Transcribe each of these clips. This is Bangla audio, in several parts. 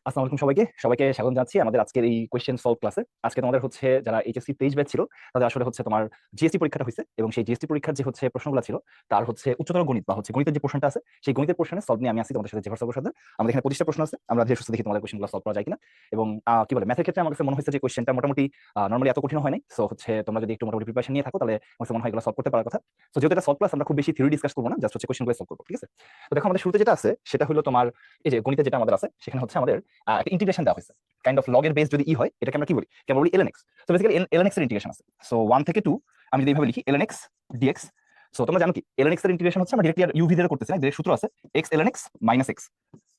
আসসালামু আলাইকুম সবাইকে সবাইকে স্বাগত জানাচ্ছি আমাদের আজকের এই কোয়েশ্চেন সলভ ক্লাসে। আজকে তোমাদের হচ্ছে যারা এইচএসসি 23 ব্যাচ ছিল তাদের আসলে হচ্ছে তোমার জিএসটি পরীক্ষাটা হয়েছে, এবং সেই জিএসটি পরীক্ষার যে হচ্ছে প্রশ্নগুলো ছিল তার হচ্ছে উচ্চতর গণিত বা হচ্ছে গণিতের যে প্রশ্নটা আছে সেই গণিতের প্রশ্নের সলভ নিয়ে আমি আসি তোমাদের সাথে। জেফার সলভের সাথে আমাদের এখানে 25টা প্রশ্ন আছে, আমরা ধীরে সুস্থে দেখি তোমাদের কোয়েশ্চেনগুলো সলভ করা যায় কিনা। এবং কি বলে ম্যাথের ক্ষেত্রে আমার কাছে মনে হয়েছে যে কোয়েশ্চেনটা মোটামুটি নরমালি এত কঠিন হয় নাই। সো হচ্ছে তোমরা যদি একটু মোটামুটি প্রিপারেশন নিয়ে থাকো তাহলে আমার কাছে মনে হয় এগুলো সলভ করতে পারার কথা। সো যেহেতু এটা সলভ ক্লাস, আমরা খুব বেশি থিওরি ডিসকাস করবো না, জাস্ট হচ্ছে কোয়েশ্চেনগুলো সলভ করবো, ঠিক আছে? তো দেখো আমাদের শুরুতে যেটা আছে সেটা হলো তোমার এই যে গণিতে যেটা আমাদের আছে সেখানে হচ্ছে আমাদের একটা ইন্টিগ্রেশন দেওয়া হয়েছে। কাইন্ড অফ লগের বেস যদি হয় এটাকে আমরা কি বলি, কেমন বলি ln x। So basically ln x এর ইন্টিগ্রেশন আছে। সো 1 থেকে 2 আমি যদি এইভাবে লিখি ln x dx। সো তোমরা জানো কি ln x এর ইন্টিগ্রেশন হচ্ছে আমরা ডিরেক্টলি আর u v দ্বারা করতেছি না, ডিরেক্ট সূত্র আছে x ln x - x,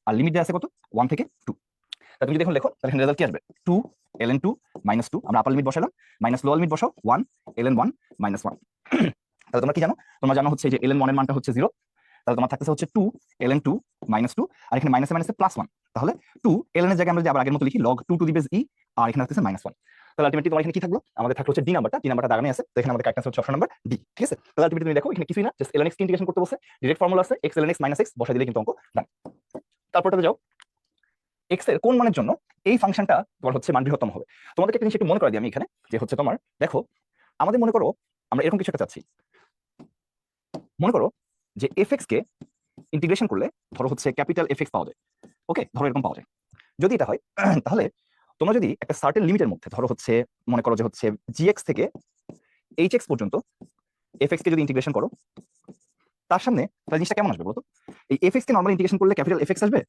আর লিমিট দেওয়া আছে কত 1 থেকে 2। তা তুমি যদি এখন লেখো তাহলে এখানে রেজাল্ট কি আসবে 2 ln 2 - 2, আমরা আপার লিমিট বসালাম, মাইনাস লোয়ার লিমিট বসাও 1 ln 1 - 1। তাহলে তোমরা কি জানো, তোমরা জানো হচ্ছে যে ln 1 এর মানটা হচ্ছে 0, তাহলে তোমার থাকতেছে হচ্ছে 2 ln 2 - 2, আর এখানে মাইনাসে মাইনাসে +1। তাহলে 2 ln এর জায়গায় আমরা যদি আবার আগের মতো লিখি log 2 to the base e, আর এখানে থাকতেছে -1। তাহলে আলটিমেটলি তোমার এখানে কি থাকলো, আমাদের থাকলো হচ্ছে ডি নাম্বারটা দাগানো আছে, তো এখানে আমাদের কারেক্ট আনসার হচ্ছে অপশন নাম্বার ডি, ঠিক আছে? তাহলে আলটিমেটলি তুমি দেখো এখানে কিছুই না, জাস্ট ln x কে ইন্টিগ্রেশন করতে বলছে, ডাইরেক্ট ফর্মুলা আছে x ln x - x বসাই দিলে কিন্তু অঙ্ক ডান। তারপরটাতে যাও, x এর কোন মানের জন্য এই ফাংশনটা তোমার হচ্ছে মান বৃহত্তম হবে। তোমাদেরকে একটা জিনিস একটু মনে করে দিই আমি এখানে, যে হচ্ছে তোমার দেখো আমাদের মনে করো আমরা এরকম কিছু একটা চাচ্ছি। মনে করো যে fx কে ইন্টিগ্রেশন করলে ধরো হচ্ছে ক্যাপিটাল fx পাওয়া যায়। ওকে, ধরো এরকম পাওয়া যায়। যদি এটা হয় তাহলে তোমরা যদি একটা সার্টেন লিমিটের মধ্যে ধরো হচ্ছে মনে করো যে হচ্ছে gx থেকে hx পর্যন্ত fx কে যদি ইন্টিগ্রেশন করো, তার সামনে তাহলে জিনিসটা কেমন আসবে বলতো? এই fx কে নরমাল ইন্টিগ্রেশন করলে ক্যাপিটাল fx আসবে,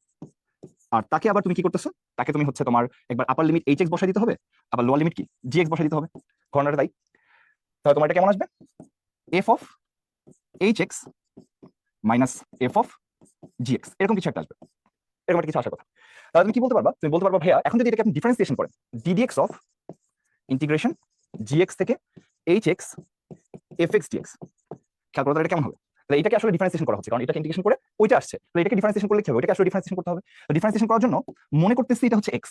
আর তাকে আবার তুমি কি করতেছো, তাকে তুমি হচ্ছে তোমার একবার আপার লিমিট hx বসাই দিতে হবে, আবার লোয়ার লিমিট কি gx বসাই দিতে হবে, ঘটনাটা তাই। তাহলে তোমার এটা কেমন আসবে, f of hx minus f of gx, এরকম কিছু একটা আসবে, এরকম একটা কিছু আসার কথা। তাহলে তুমি কি বলতে পারবা, তুমি বলতে পারবা ভাইয়া এখন যদি এটাকে আপনি ডিফারেন্সিয়েশন করেন ddx অফ ইন্টিগ্রেশন gx থেকে hx fx dx, খেয়াল করো তাহলে এটা কেমন হবে। তাহলে এটাকে আসলে ডিফারেন্সিয়েশন করা হচ্ছে, কারণ এটাকে ইন্টিগ্রেশন করে ওইটা আসছে, তাহলে এটাকে ডিফারেন্সিয়েশন করলে কি হবে, এটাকে আসলে ডিফারেন্সিয়েশন করতে হবে। তো ডিফারেন্সিয়েশন করার জন্য মনে করতেছি এটা হচ্ছে x,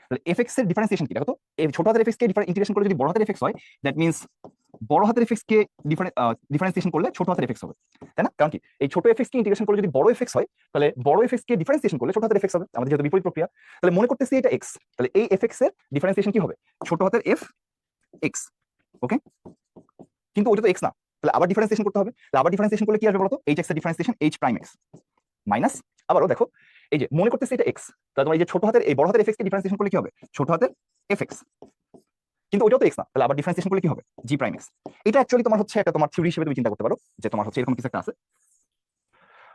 তাহলে fx এর ডিফারেন্সিয়েশন কি দেখো তো, এই ছোট হাতের fx কে ইন্টিগ্রেশন করে যদি বড় হাতের fx হয়, দ্যাট মিন্স বড় হাতের fx কে ডিফারেন্সিয়েশন করলে ছোট হাতের fx হবে, তাই না? কারণ কি এই ছোট fx কে ইন্টিগ্রেশন করলে যদি বড় fx হয়, তাহলে বড় fx কে ডিফারেন্সিয়েশন করলে ছোট হাতের fx হবে, আমাদের যেহেতু বিপরীত প্রক্রিয়া। তাহলে মনে করতেছি এটা x, তাহলে এই fx এর ডিফারেন্সিয়েশন কি হবে, ছোট হাতের f x। ওকে, কিন্তু ওটা তো x না, তাহলে আবার ডিফারেন্সিয়েশন করতে হবে। তাহলে আবার ডিফারেন্সিয়েশন করলে কি আসবে বলতো, hx এর differentiation h prime x minus, আবারও দেখো এই যে মনে করতেছি এটা x, তাহলে তোমার এই যে ছোট হাতের এই বড় হাতের fx কে ডিফারেন্সিয়েশন করলে কি হবে, ছোট হাতের fx, কিন্তু ওইটাও তো x না, তাহলে আবার ডিফারেন্সিয়েশন করলে কি হবে g প্রাইম x। এটা অ্যাকচুয়ালি তোমার হচ্ছে একটা তোমার থিওরি হিসেবে তুমি চিন্তা করতে পারো, যে তোমার হচ্ছে এরকম কিছু একটা আছে।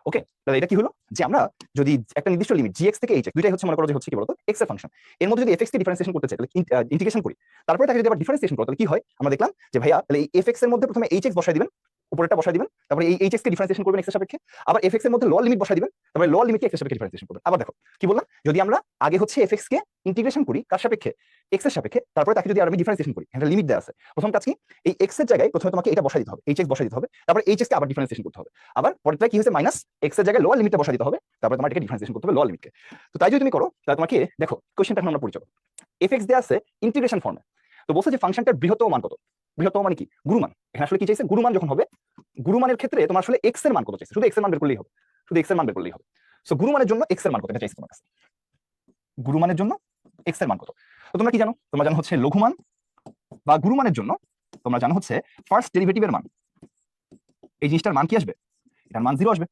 ওকে, তাহলে এটা কি হলো যে আমরা যদি একটা নির্দিষ্ট লিমিট gx থেকে hx দুইটাই হচ্ছে মনে করো যে হচ্ছে কি বলতো x এর ফাংশন, এর মধ্যে যদি fx কে ডিফারেন্সিয়েশন করতে চাই তাহলে ইন্টিগ্রেশন করি, তারপরে তাকে যদি আবার ডিফারেন্সিয়েশন করো তাহলে কি হয়, আমরা দেখলাম যে ভাইয়া তাহলে এই fx এর মধ্যে প্রথমে hx বসাই দিবেন, উপরেরটা বসাই দিবেন, তারপরে এই hx কে ডিফারেন্সিয়েশন করবেন x এর সাপেক্ষে, আবার fx এর মধ্যে লোয়ার লিমিট বসাই দিবেন, তারপরে লোয়ার লিমিটকে x এর সাপেক্ষে ডিফারেন্সিয়েশন করবেন। আবার দেখো কি বললাম, যদি আমরা আগে হচ্ছে fx কে ইন্টিগ্রেশন করি কার সাপেক্ষে, x এর সাপেক্ষে, তারপরে তাকে যদি আর আমি ডিফারেন্সিয়েশন করি, এখানে লিমিট দেওয়া আছে, প্রথম কাজ কি এই x এর জায়গায় প্রথমে তোমাকে এটা বসাই দিতে হবে, hx বসাই দিতে হবে, তারপরে hx কে আবার ডিফারেন্সিয়েশন করতে হবে, আবার পরেরটা কি হচ্ছে মাইনাস x এর জায়গায় লোয়ার লিমিটটা বসাই দিতে হবে, তারপরে তোমার এটাকে ডিফারেন্সিয়েশন করতে হবে লোয়ার লিমিটকে। তো তাই যদি তুমি করো তাহলে তোমাকে দেখো কোশ্চেনটা এখন আমরা পরিচয়, fx দেওয়া আছে ইন্টিগ্রেশন ফর্মে, তো বলছে যে ফাংশনটার বৃহত্তম মান কত, বৃহত্তম মানে কি গুরুমান, এখানে আসলে কি চাইছে গুরুমান যখন হবে, গুরুমানের ক্ষেত্রে তোমার আসলে x এর মান কত চাইছে, শুধু x এর মান বের করলেই হবে, শুধু x এর মান বের করলেই হবে। সো গুরুমানের জন্য x এর মান কত এটা চাইছে তোমার কাছে, গুরুমানের জন্য x এর মান কত। তো তোমরা কি জানো, তোমরা জানো হচ্ছে লঘুমান বা গুরুমানের জন্য তোমরা জানো হচ্ছে ফার্স্ট ডেরিভেটিভের মান, এই জিনিসটার মান কি আসবে, এটার মান 0 আসবে,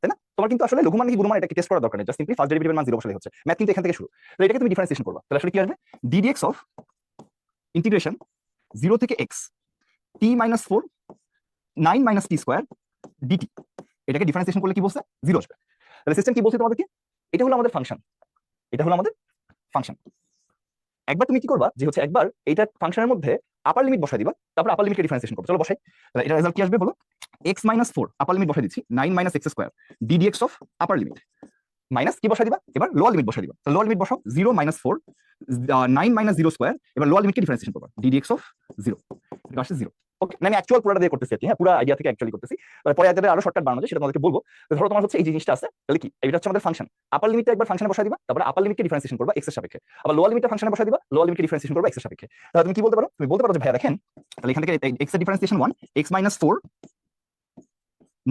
তাই না? তোমার কিন্তু আসলে লঘুমান কি গুরুমান এটাকে টেস্ট করার দরকার নেই, জাস্ট সিম্পলি ফার্স্ট ডেরিভেটিভের মান 0 বসালেই হচ্ছে, ম্যাথ কিন্তু এখান থেকে শুরু। তো এটাকে তুমি ডিফারেন্সিয়েশন করবা, তাহলে আসলে কি আসবে ddx অফ ইন্টিগ্রেশন 0 থেকে x t - 4 9 - t square dt, এটাকে ডিফারেন্সিয়েশন করলে কি বলছে 0 আসবে। তাহলে সিস্টেম কি বলছে তোমাদেরকে, এটা হলো আমাদের ফাংশন, এটা হলো আমাদের ফাংশন। একবার তুমি কি করবা যে হচ্ছে একবার এইটা ফাংশনের মধ্যে আপার লিমিট বসাই দিবা, তারপর আপার লিমিটকে ডিফারেন্সিয়েশন করবে, চলো বসাই। তাহলে এটা রেজাল্ট কি আসবে বলো, x - 4 আপার লিমিট বসাই দিচ্ছি 9 - x square ddx of upper limit minus কি বসাই দিবা, এবার লোয়ার লিমিট বসাই দিবা, তো লোয়ার লিমিট বসাও 0 - 4 9 - 0 স্কয়ার, এবার লোয়ার লিমিটকে ডিফারেন্সিয়েশন করবা ddx অফ 0, এটা আসছে 0। ওকে, আমি অ্যাকচুয়াল পুরোটা দিয়ে করতেছি আর কি, হ্যাঁ পুরো আইডিয়া থেকে অ্যাকচুয়ালি করতেছি, পরে আইডিয়াটা আরো শর্টকাট বানানো যায় সেটা তোমাদেরকে বলবো। তো ধরো তোমার হচ্ছে এই জিনিসটা আছে, তাহলে কি এটা হচ্ছে আমাদের ফাংশন, আপার লিমিটটা একবার ফাংশনে বসাই দিবা, তারপর আপার লিমিটকে ডিফারেন্সিয়েশন করবা x এর সাপেক্ষে, আবার লোয়ার লিমিটটা ফাংশনে বসাই দিবা, লোয়ার লিমিটকে ডিফারেন্সিয়েশন করবা x এর সাপেক্ষে। তাহলে তুমি কি বলতে পারো, তুমি বলতে পারো যে ভাইয়া দেখেন তাহলে এখান থেকে x এর differentiation 1 x - 4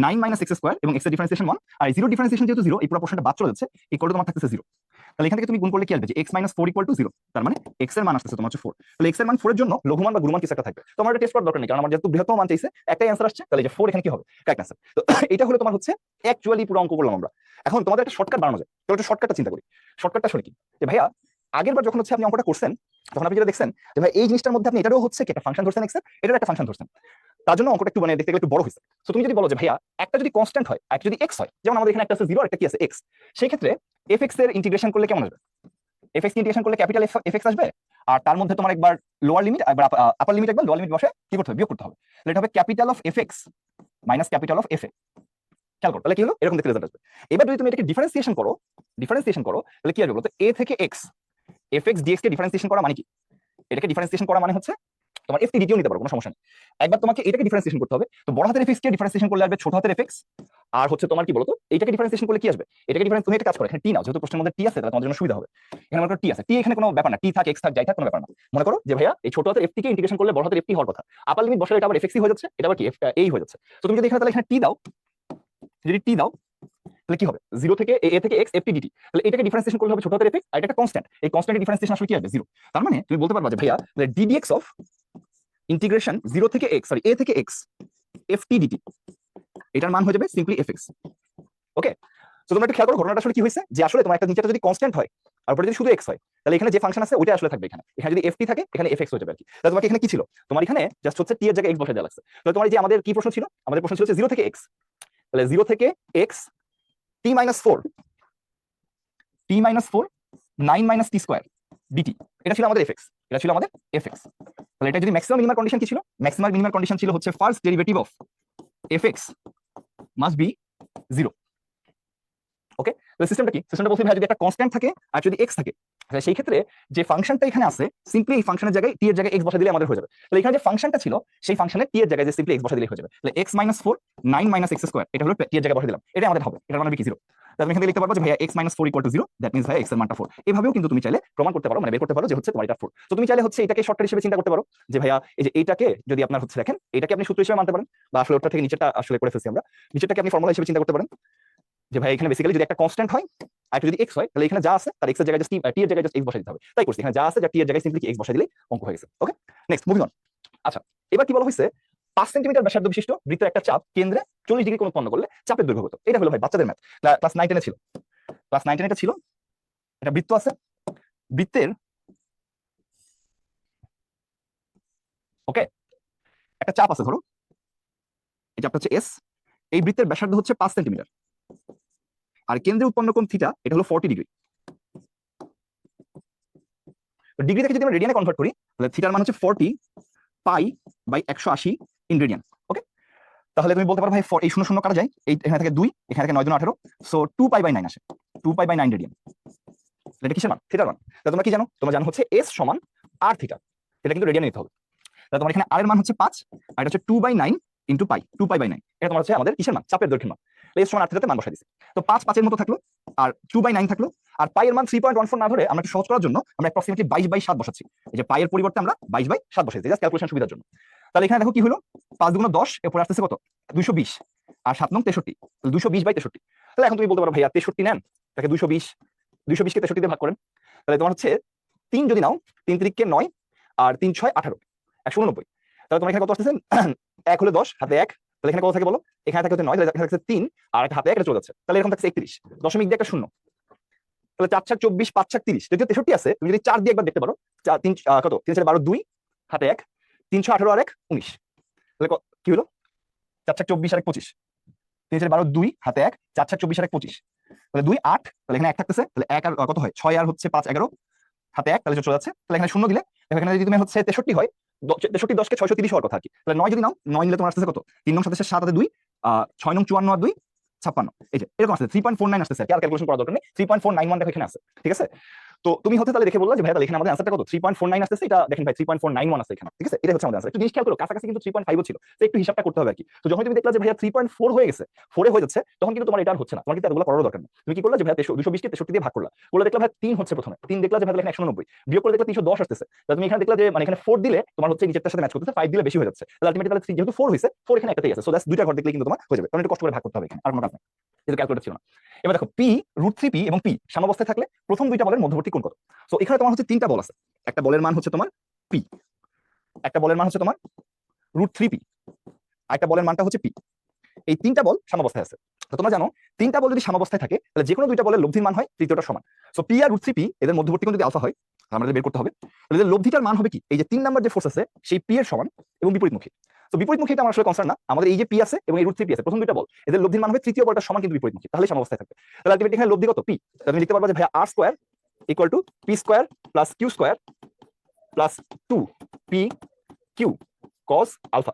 9 minus x square এবং এক্স এর ডিফারেন্সিয়েশন 1 আর জিরো ডিফারেন্সিয়েশন যেহেতু জিরো এই পুরো পোর্শনটা বাদ চলে যাচ্ছে ইকুয়াল টু তোমার থাকতেছে 0। তাহলে এখান থেকে তুমি গুণ করলে কি আসবে যে x মাইনাস 4 ইকুয়াল টু 0, তার মানে x এর মান আসছে তোমার হচ্ছে 4। তাহলে x এর মান 4 এর জন্য লঘুমান বা গুণমান কিছু একটা থাকবে। তো আমার এটা টেস্ট করার দরকার নেই, কারণ আমার যেহেতু বৃহত্তম মান চাইছে একটাই অ্যান্সার আসছে, তাহলে যে 4 এখানে কি হবে কারেক্ট অ্যান্সার। তো এটা হলো তোমার হচ্ছে অ্যাকচুয়ালি পুরো অঙ্ক করলাম আমরা। এখন তোমাদের একটা শর্টকাট বানানো যায়, তো একটা শর্টকাটটা চিন্তা করি। শর্টকাটটা আসলে কি যে ভাইয়া আগের বার যখন হচ্ছে আপনি অঙ্কটা করছেন তখন আপনি যেটা দেখছেন যে ভাই এই জিনিসটার মধ্যে আপনি এটারও হচ্ছে কি একটা ফাংশন ধরছেন x এর, এটার একটা ফাংশন ধরছেন, তার জন্য অঙ্কটা একটু মানে দেখতে গেলে একটু বড় হয়েছে। তো তুমি যদি বলো যে ভাইয়া একটা যদি কনস্ট্যান্ট হয় আর একটা যদি x হয়, যেমন আমাদের এখানে একটা আছে 0 আর একটা কি আছে x, সেই ক্ষেত্রে fx এর ইন্টিগ্রেশন করলে কেমন আসবে? fx ইন্টিগ্রেশন করলে ক্যাপিটাল fx আসবে, আর তার মধ্যে তোমার একবার লোয়ার লিমিট একবার আপার লিমিট একবার লোয়ার লিমিট বসে কি করতে হবে, বিয়োগ করতে হবে। তাহলে এটা হবে capital of fx minus capital of fa। খেয়াল করো তাহলে কি হলো, এরকম দেখতে রেজাল্ট আসবে। এবার যদি তুমি এটাকে ডিফারেন্সিয়েশন করো তাহলে কি আসবে বলতো, a থেকে x fx dx কে ডিফারেন্সিয়েশন করা মানে কি? এটাকে ডিফারেন্সিয়েশন করা মানে হচ্ছে তোমার ft dt নিতে পারো, কোনো সমস্যা নেই। একবার তোমাকে এটাকে ডিফারেন্সিয়েশন করতে হবে, তো বড় হাতের fx কে ডিফারেন্সিয়েশন করলে আসবে ছোট হাতের fx, আর হচ্ছে তোমার কি বলতো এইটাকে ডিফারেন্সিয়েশন করলে কি আসবে, এটাকে ডিফারেন্স তুমি একটা কাজ করো, এখানে t নাও, যেহেতু প্রশ্নের মধ্যে t আছে তাহলে তোমাদের জন্য সুবিধা হবে। এখানে মনে করো t আছে, t এখানে কোনো ব্যাপার না, t থাক x থাক যাই থাক কোনো ব্যাপার না। মনে করো যে ভাইয়া এই ছোট হাতের ft কে ইন্টিগ্রেশন করলে বড় হাতের ft হওয়ার কথা, আপার লিমিট বসালে এটা আবার fx হয়ে যাচ্ছে, এটা আবার কি a হয়ে যাচ্ছে। তো তুমি যদি এখানে তাহলে এখানে t দাও, যদি t দাও তাহলে কি হবে 0 থেকে a থেকে x ft dt, তাহলে এটাকে ডিফারেন্সিয়েশন করলে হবে ছোট হাতের fx, আর এটা একটা কনস্ট্যান্ট, এই কনস্ট্যান্টের ডিফারেন্সিয়েশন আসলে কি হবে 0। তার মানে তুমি বলতে পারবা যে ভাইয়া ddx অফ ইন্টিগ্রেশন 0 থেকে x সরি a থেকে x ft dt এটার মান হয়ে যাবে সিম্পলি fx। ওকে, তো তোমরা একটু খেয়াল করো ঘটনাটা আসলে কি হয়েছে, যে আসলে তোমার একটা নিচেটা যদি কনস্ট্যান্ট হয় আর উপরে যদি শুধু x হয়, তাহলে এখানে যে ফাংশন আছে ওইটা আসলে থাকবে, এখানে এখানে যদি ft থাকে এখানে fx হয়ে যাবে আর কি। তাহলে তোমাকে এখানে কি ছিল, তোমার এখানে জাস্ট হচ্ছে t এর জায়গায় x বসায় দেওয়া লাগছে। তাহলে তোমার যে আমাদের কি প্রশ্ন ছিল, আমাদের প্রশ্ন ছিল 0 থেকে x, তাহলে 0 থেকে x t মাইনাস 4 9 মাইনাস টি স্কোয়ার dt, এটা ছিল আমাদের fx, এটা ছিল আমাদের fx। তাহলে এটা যদি ম্যাক্সিমাম মিনিমাম কন্ডিশন কি ছিল, ম্যাক্সিমাম মিনিমাম কন্ডিশন ছিল হচ্ছে first derivative of fx must be 0। ওকে, তাহলে সিস্টেমটা কি, সিস্টেমটা বলতে ভাই যদি একটা কনস্ট্যান্ট থাকে আর যদি x থাকে, তাহলে সেই ক্ষেত্রে যে ফাংশনটা এখানে আছে সিম্পলি এই ফাংশনের জায়গায় t এর জায়গায় x বসা দিলে আমাদের হয়ে যাবে। তাহলে এখানে যে ফাংশনটা ছিল সেই ফাংশনে t এর জায়গায় যে সিম্পলি x বসা দিলে হয়ে যাবে। তাহলে x minus 4 9 minus x square এটা হলো t এর জায়গায় বসা দিলাম, এটা আমাদের হবে, এটা মানে কি 0। তাহলে আমি এখানে লিখতে পারবো যে ভাইয়া x minus 4 equal to 0, that means ভাইয়া x এর মানটা 4। এভাবেও কিন্তু তুমি চাইলে প্রমাণ করতে পারো, মানে বের করতে পারো যে হচ্ছে তোমার এটা 4। তো তুমি চাইলে হচ্ছে এটাকে শর্টকাট হিসেবে চিন্তা করতে পারো যে ভাইয়া এই যে এইটাকে যদি আপনার হচ্ছে দেখেন এটাকে আপনি সূত্র হিসেবে মানতে পারেন, বা আসলে ওটা থেকে নিচেটা আসলে করে ফেলছি আমরা, নিচেরটাকে আপনি ফর্মুলা হিসেবে চিন্তা করতে পারেন যে ভাই এখানে বেসিক্যালি যদি একটা কনস্ট্যান্ট হয় আর যদি x হয়, তাহলে এখানে যা আছে তার x এর জায়গায় জাস্ট t এর জায়গায় জাস্ট x বসাই দিতে হবে। তাই করছি, এখানে যা আছে যা t এর জায়গায় সিম্পলি x বসাই দিলেই অঙ্ক হয়ে গেছে। ওকে, নেক্সট মুভিং অন। আচ্ছা, এবার কি বলা হয়েছে 5 সেন্টিমিটার ব্যাসার্ধ বিশিষ্ট বৃত্তের একটা চাপ কেন্দ্রে 40 ডিগ্রি কোণ উৎপন্ন করলে চাপের দৈর্ঘ্য কত? এটা হলো ভাই বাচ্চাদের ম্যাথ, ক্লাস 9 10 ছিল, ক্লাস 9 10 এটা ছিল। এটা বৃত্ত আছে, বৃত্তের ওকে একটা চাপ আছে, ধরো এই চাপটা হচ্ছে s, এই বৃত্তের ব্যাসার্ধ হচ্ছে 5 সেন্টিমিটার, আর কেন্দ্রে উৎপন্ন কোণ থিটা এটা হলো 40 ডিগ্রি। ডিগ্রি থেকে যদি আমরা রেডিয়ানে কনভার্ট করি তাহলে থিটার মান হচ্ছে 40 পাই বাই 180 ইন রেডিয়ান। ওকে, তাহলে তুমি বলতে পারো ভাই এই 0 0 কাটা যায়, এই এখানে থেকে 2, এখানে থেকে 9 2 18, সো 2 পাই বাই 9 আসে, 2 পাই বাই 9 রেডিয়ান। এটা কিসের মান? থিটার মান। তাহলে তোমরা কি জানো, তোমরা জানো হচ্ছে s সমান r থিটা, এটা কিন্তু রেডিয়ানে নিতে হবে। তাহলে তোমার এখানে r এর মান হচ্ছে 5 আর এটা হচ্ছে 2 by 9 into pi, 2 pi by 9, এটা তোমার হচ্ছে আমাদের কিসের মান? চাপের দৈর্ঘ্যের মান। s সমান r থিটাতে মান বসাই দিছি, তো 5 5 এর মতো থাকলো আর 2 বাই 9 থাকলো, আর পাই এর মান 3.14 না ধরে আমরা একটু সহজ করার জন্য আমরা অ্যাপ্রক্সিমেটলি 22 বাই 7 বসাচ্ছি। এই যে পাই এর পরিবর্তে আমরা 22 বাই 7 বসাইছি জাস্ট ক্যালকুলেশন সুবিধার জন্য। তাহলে এখানে দেখো কি হলো, 5 দুগুণ 10, এরপর আসতেছে কত 220, আর 7 নং 63, তাহলে 220 বাই 63। তাহলে এখন তুমি বলতে পারো ভাইয়া 63 নেন, তাকে 220 220 কে 63 দিয়ে ভাগ করেন, তাহলে তোমার হচ্ছে 3 যদি নাও 3 3 কে 9 আর 3 6 18 189। তাহলে তোমার এখানে কত আসতেছে 1 হলে 10 হাতে 1, তাহলে এখানে কত থাকে বলো, এখানে থাকে হচ্ছে 9, তাহলে এখানে থাকছে 3 আর একটা হাতে 1 এটা চলে যাচ্ছে, তাহলে এরকম থাকছে 31 দশমিক দিয়ে একটা শূন্য, তাহলে 4 4 24 5 4 30, যদিও 63 আছে তুমি যদি 4 দিয়ে একবার দেখতে পারো, 4 3 কত 3 4 12 2 হাতে 1 3 6 18 আর 1 19, তাহলে কি হলো 4 4 24 আর 1 25, 3 4 12 2 হাতে 1 4 4 24 আর 1 25, তাহলে 2 8, তাহলে এখানে 1 থাকতেছে, তাহলে 1 আর কত হয় 6 আর হচ্ছে 5 11 হাতে 1, তাহলে চলে যাচ্ছে, তাহলে এখানে শূন্য দিলে দেখো এখানে যদি তুমি হচ্ছে 63 হয় 63 10 কে 630 হওয়ার কথা আর কি, তাহলে 9 যদি নাও 9 নিলে তোমার আসতেছে কত 3 নং 7 7 হাতে 2 6 নং 54 আর 2 56, এই যে এরকম আসছে 3.49 আসতেছে আর কি, আর ক্যালকুলেশন করার দরকার নেই, 3.491 দেখো এখানে আছে। ঠিক আছে, তো তুমি হচ্ছে তাহলে দেখে বললা যে ভাই তাহলে এখানে আমাদের আনসারটা কত 3.49 আসছে, এটা দেখেন ভাই 3.491 আছে এখানে, ঠিক আছে? এটা হচ্ছে আমাদের আনসার। একটু জিনিস খেয়াল করো, কাছাকাছি কিন্তু 3.5 ছিল, তো একটু হিসাবটা করতে হবে আর কি। তো যখন তুমি দেখলা যে ভাইয়া 3.4 হয়ে গেছে, 4 হয়ে যাচ্ছে, তখন কিন্তু তোমার এটা আর হচ্ছে না, তোমার কিন্তু এতগুলো করার দরকার নেই। তুমি কি করলা যে ভাইয়া 220 কে 63 দিয়ে ভাগ করলা, করলে দেখলা ভাই 3 হচ্ছে প্রথমে, 3 দেখলা যে ভাই এখানে 190, বিয়োগ করে দেখলা 310 আসতেছে, তাহলে তুমি এখানে দেখলা যে মানে এখানে 4 দিলে তোমার হচ্ছে নিচেরটার সাথে ম্যাচ করতেছে, 5 দিলে বেশি হয়ে যাচ্ছে, তাহলে আলটিমেটলি তাহলে 3 যেহেতু 4 হইছে, 4 এখানে একটাতেই আছে, সো দ্যাটস দুইটা ঘর দেখলে কিন্তু তোমার হয়ে যাবে, কারণ একটু কষ্ট করে ভাগ করতে হবে এখানে, আর কোনো কাজ নেই, এটা ক্যালকুলেটর ছিল না। এবার দেখো পি √3p এবং পি সাম্যাবস্থায় থাকলে প্রথম দুইটা বলের মধ্যবর্তী কোণ কত? সো এখানে তোমার হচ্ছে তিনটা বল আছে, একটা বলের মান হচ্ছে তোমার পি, একটা বলের মান হচ্ছে তোমার √3p, আরেকটা বলের মানটা হচ্ছে পি। এই তিনটা বল সাম্যাবস্থায় আছে। তো তোমরা জানো তিনটা বল যদি সাম্যাবস্থায় থাকে তাহলে যে কোনো দুইটা বলের লব্ধির মান হয় তৃতীয়টা সমান। সো পি আর √3p এদের মধ্যবর্তী কোণ যদি আলফা হয়, আমাদের বের করতে হবে, তাহলে এদের লব্ধিটার মান হবে কি, এই যে 3 নাম্বার যে ফোর্স আছে সেই পি এর সমান এবং বিপরীতমুখী। তো বিপরীতমুখী এটা আমার আসলে কনসার্ন না, আমাদের এই যে পি আছে এবং এই √3p আছে, প্রথম দুইটা বল এদের লব্ধির মান হবে তৃতীয় বলটার সমান কিন্তু বিপরীতমুখী, তাহলে সাম্যাবস্থায় থাকবে। তাহলে আলটিমেটলি এখানে লব্ধি কত পি, তাহলে তুমি লিখতে পারবা যে ভাইয়া r square equal to p square plus q square plus 2p q cos alpha.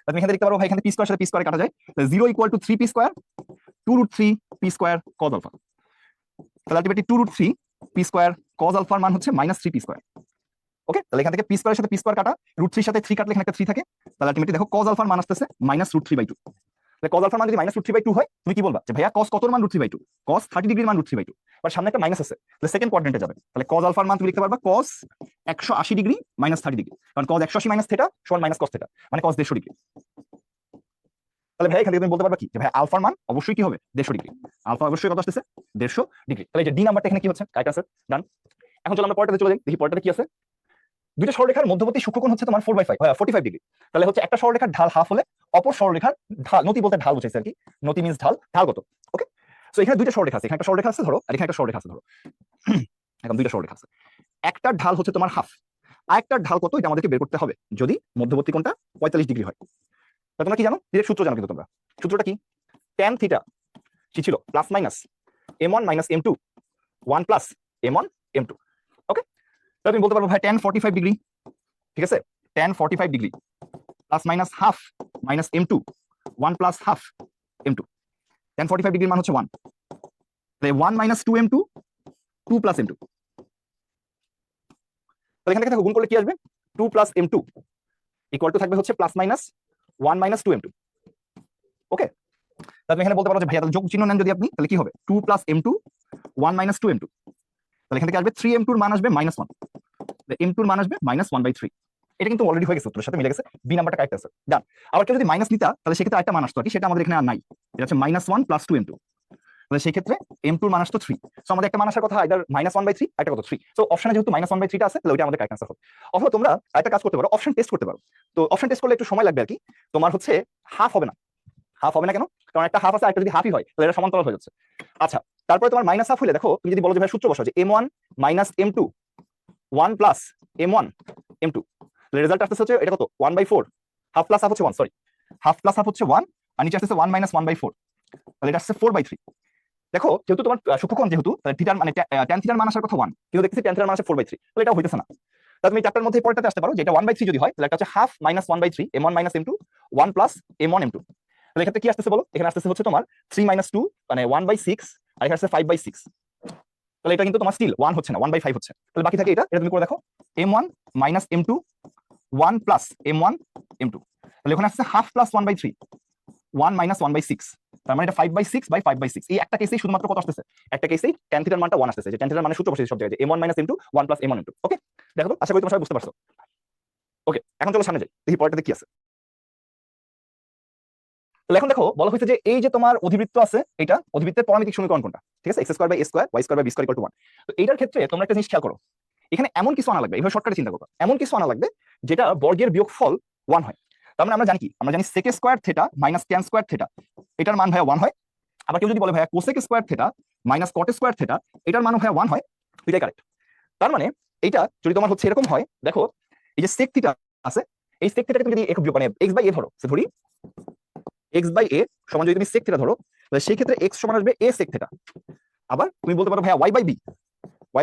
তুমি এখানে দেখতে পারো ভাই এখানে পি স্কয়ার সাথে পি স্কয়ার কাটা যায়, 0 equal to 3p square 2√3p square cos alpha. তাহলে আলটিমেটলি 2√3p স্কয়ার cos আলফার মান হচ্ছে -3p স্কয়ার। ওকে, তাহলে এখান থেকে পি স্কয়ারের সাথে পি স্কয়ার কাটা, √3 সাথে 3 কাটলে এখানে একটা 3 থাকে, তাহলে আলটিমেটলি দেখো cos আলফার মান আসতেছে -√3/2। তাহলে cos আলফার মান যদি -√3/2 হয়, তুমি কি বলবা যে ভাইয়া cos কতর মান √3/2, cos 30 ডিগ্রির মান √3/2, আর সামনে একটা মাইনাস আছে, তাহলে সেকেন্ড কোয়াড্রেন্টে যাবে, তাহলে cos আলফার মান তুমি লিখতে পারবা cos 180 ডিগ্রি -30 ডিগ্রি, কারণ cos 180 - θ সমান -cos θ, মানে cos 150 ডিগ্রি। তাহলে ভাই এখান থেকে তুমি বলতে পারবা কি যে ভাই আলফার মান অবশ্যই কি হবে 150 ডিগ্রি, আলফা অবশ্যই কত আসতেছে 150 ডিগ্রি। তাহলে এই যে ডি নাম্বারটা এখানে কি হচ্ছে, কারেক্ট আনসার, ডান। এখন চলো আমরা পরেরটাতে চলে যাই, দেখি পরেরটাতে কি আছে। দুইটা সরলরেখার মধ্যবর্তী সূক্ষ্মকোণ হচ্ছে তোমার 45 ডিগ্রি, তাহলে হচ্ছে একটা সরলরেখার ঢাল হাফ হলে অপর সরলরেখার ঢাল, নতি বলতে ঢাল বুঝাইছে আর কি, নতি মিন্স ঢাল, ঢাল কত? ওকে, সো এখানে দুইটা সরলরেখা আছে, এখানে একটা সরলরেখা আছে ধরো, আর এখানে একটা সরলরেখা আছে ধরো, এখন দুইটা সরলরেখা আছে, একটার ঢাল হচ্ছে তোমার হাফ, আরেকটার ঢাল কত এটা আমাদেরকে বের করতে হবে যদি মধ্যবর্তী কোণটা 45 ডিগ্রি হয়। তা তোমরা কি জানো, ডিরেক্ট সূত্র জানো কিন্তু তোমরা, সূত্রটা কি, tan θ কি ছিল plus minus m1 - m2 1 plus m1 m2। ওকে, তাহলে তুমি বলতে পারবো ভাই tan 45 ডিগ্রি, ঠিক আছে, tan 45 degree plus minus half minus m2 1 plus half m2, tan 45 ডিগ্রির মান হচ্ছে 1, তাহলে 1 - 2m2 2 প্লাস m2, তাহলে এখান থেকে দেখো গুণ করলে কি আসবে, 2 প্লাস m2 ইকুয়াল টু থাকবে হচ্ছে প্লাস মাইনাস 1 - 2m2। ওকে, তাহলে এখানে বলতে পারো যে ভাইয়া যোগ চিহ্ন নেন যদি আপনি, তাহলে কি হবে 2 প্লাস m2 1 - 2m2, তাহলে এখান থেকে আসবে 3m2 এর মান আসবে -1, m2 এর মান আসবে -1/3। এটা কিন্তু অলরেডি হয়ে গেছে, উত্তরের সাথে মিলে গেছে, বি নাম্বারটা কারেক্ট আছে, ডান। আবার কেউ যদি মাইনাস নিতা তাহলে সেক্ষেত্রে আরেকটা মান আসতো আর কি, সেটা আমাদের এখানে আর নাই, এটা হচ্ছে -1 + 2m2, তাহলে সেই ক্ষেত্রে m2 এর মান আসতো 3। সো আমাদের একটা মান আসার কথা আইদার -1/3, একটা কত 3, সো অপশনে যেহেতু -1/3 টা আছে তাহলে ওইটা আমাদের কারেক্ট আনসার হবে। অথবা তোমরা একটা কাজ করতে পারো, অপশন টেস্ট করতে পারো। তো অপশন টেস্ট করলে একটু সময় লাগবে আর কি, তোমার হচ্ছে হাফ হবে না, হাফ হবে না কেন, কারণ একটা হাফ আছে আরেকটা যদি হাফই হয় তাহলে এটা সমান্তরাল হয়ে যাচ্ছে। আচ্ছা, তারপরে তোমার মাইনাস হাফ হলে দেখো তুমি যদি বলো যে ভাই সূত্র বসাও যে m1 - m2 1 plus m1 m2, তাহলে রেজাল্ট আসছে হচ্ছে এটা কত 1/4, হাফ প্লাস হাফ হচ্ছে 1, সরি হাফ প্লাস হাফ হচ্ছে 1, আর নিচে আসছে 1 - 1/4, তাহলে এটা আসছে 4/3। দেখো যেহেতু তোমার সূক্ষ্মকোণ যেহেতু, তাহলে থিটার মানে tan থিটার মান আসার কথা 1, কিন্তু দেখতেছি tan থিটার মান আসে 4/3, তাহলে এটা হইতেছে না। তাহলে তুমি চারটার মধ্যে পরেরটাতে আসতে পারো, যেটা 1/3 যদি হয় তাহলে এটা হচ্ছে half - 1/3 m1 - m2 1 plus m1 m2, তাহলে এখানে কি আসতেছে বলো, এখানে আসতেছে হচ্ছে তোমার 3 - 2 মানে 1/6, আর এখানে আসছে 5/6, তাহলে এটা কিন্তু তোমার স্টিল 1 হচ্ছে না, 1/5 হচ্ছে, তাহলে বাকি থাকে এটা, এটা তুমি করে দেখো m1 - m2 1 plus m1 m2, তাহলে ওখানে আসছে হাফ প্লাস 1/3 1 - 1/6, তার মানে এটা 5/6/5/6। এই একটা কেসেই শুধুমাত্র কত আসতেছে, একটা কেসেই tan থিটার মানটা 1 আসতেছে, যে tan থিটার মানে সূত্র বসেছে সব জায়গায় m1 - m2 1 plus m1 m2। ওকে, দেখো তো আশা করি তোমরা সবাই বুঝতে পারছো। ওকে, এখন চলো সামনে যাই, দেখি পরেরটাতে কি আছে। তাহলে এখন দেখো বলা হয়েছে যে এই যে তোমার অধিবৃত্ত আছে, এটা অধিবৃত্তের পরামিতিক সমীকরণ কোনটা, ঠিক আছে, x² / a² y² / b² = 1। তো এইটার ক্ষেত্রে তোমরা একটা জিনিস খেয়াল করো, এখানে এমন কিছু আনা লাগবে, এইভাবে শর্টকাটে চিন্তা করো, এমন কিছু আনা লাগবে যেটা বর্গের বিয়োগফল 1 হয়। তার মানে আমরা জানি কি, আমরা জানি sec² θ - tan² θ এটার মান ভাইয়া 1 হয়। আবার কেউ যদি বলে ভাইয়া cosec² θ - cot² θ এটার মানও ভাইয়া 1 হয়, দুইটাই কারেক্ট। তার মানে এইটা যদি তোমার হচ্ছে এরকম হয়, দেখো এই যে sec θ আছে, এই sec θ কে তুমি যদি একক বিয়োগ মানে x/a ধরো, ধরি x/a সমান যদি তুমি sec θ ধরো, তাহলে সেই ক্ষেত্রে x সমান আসবে a sec θ। আবার তুমি বলতে পারো ভাইয়া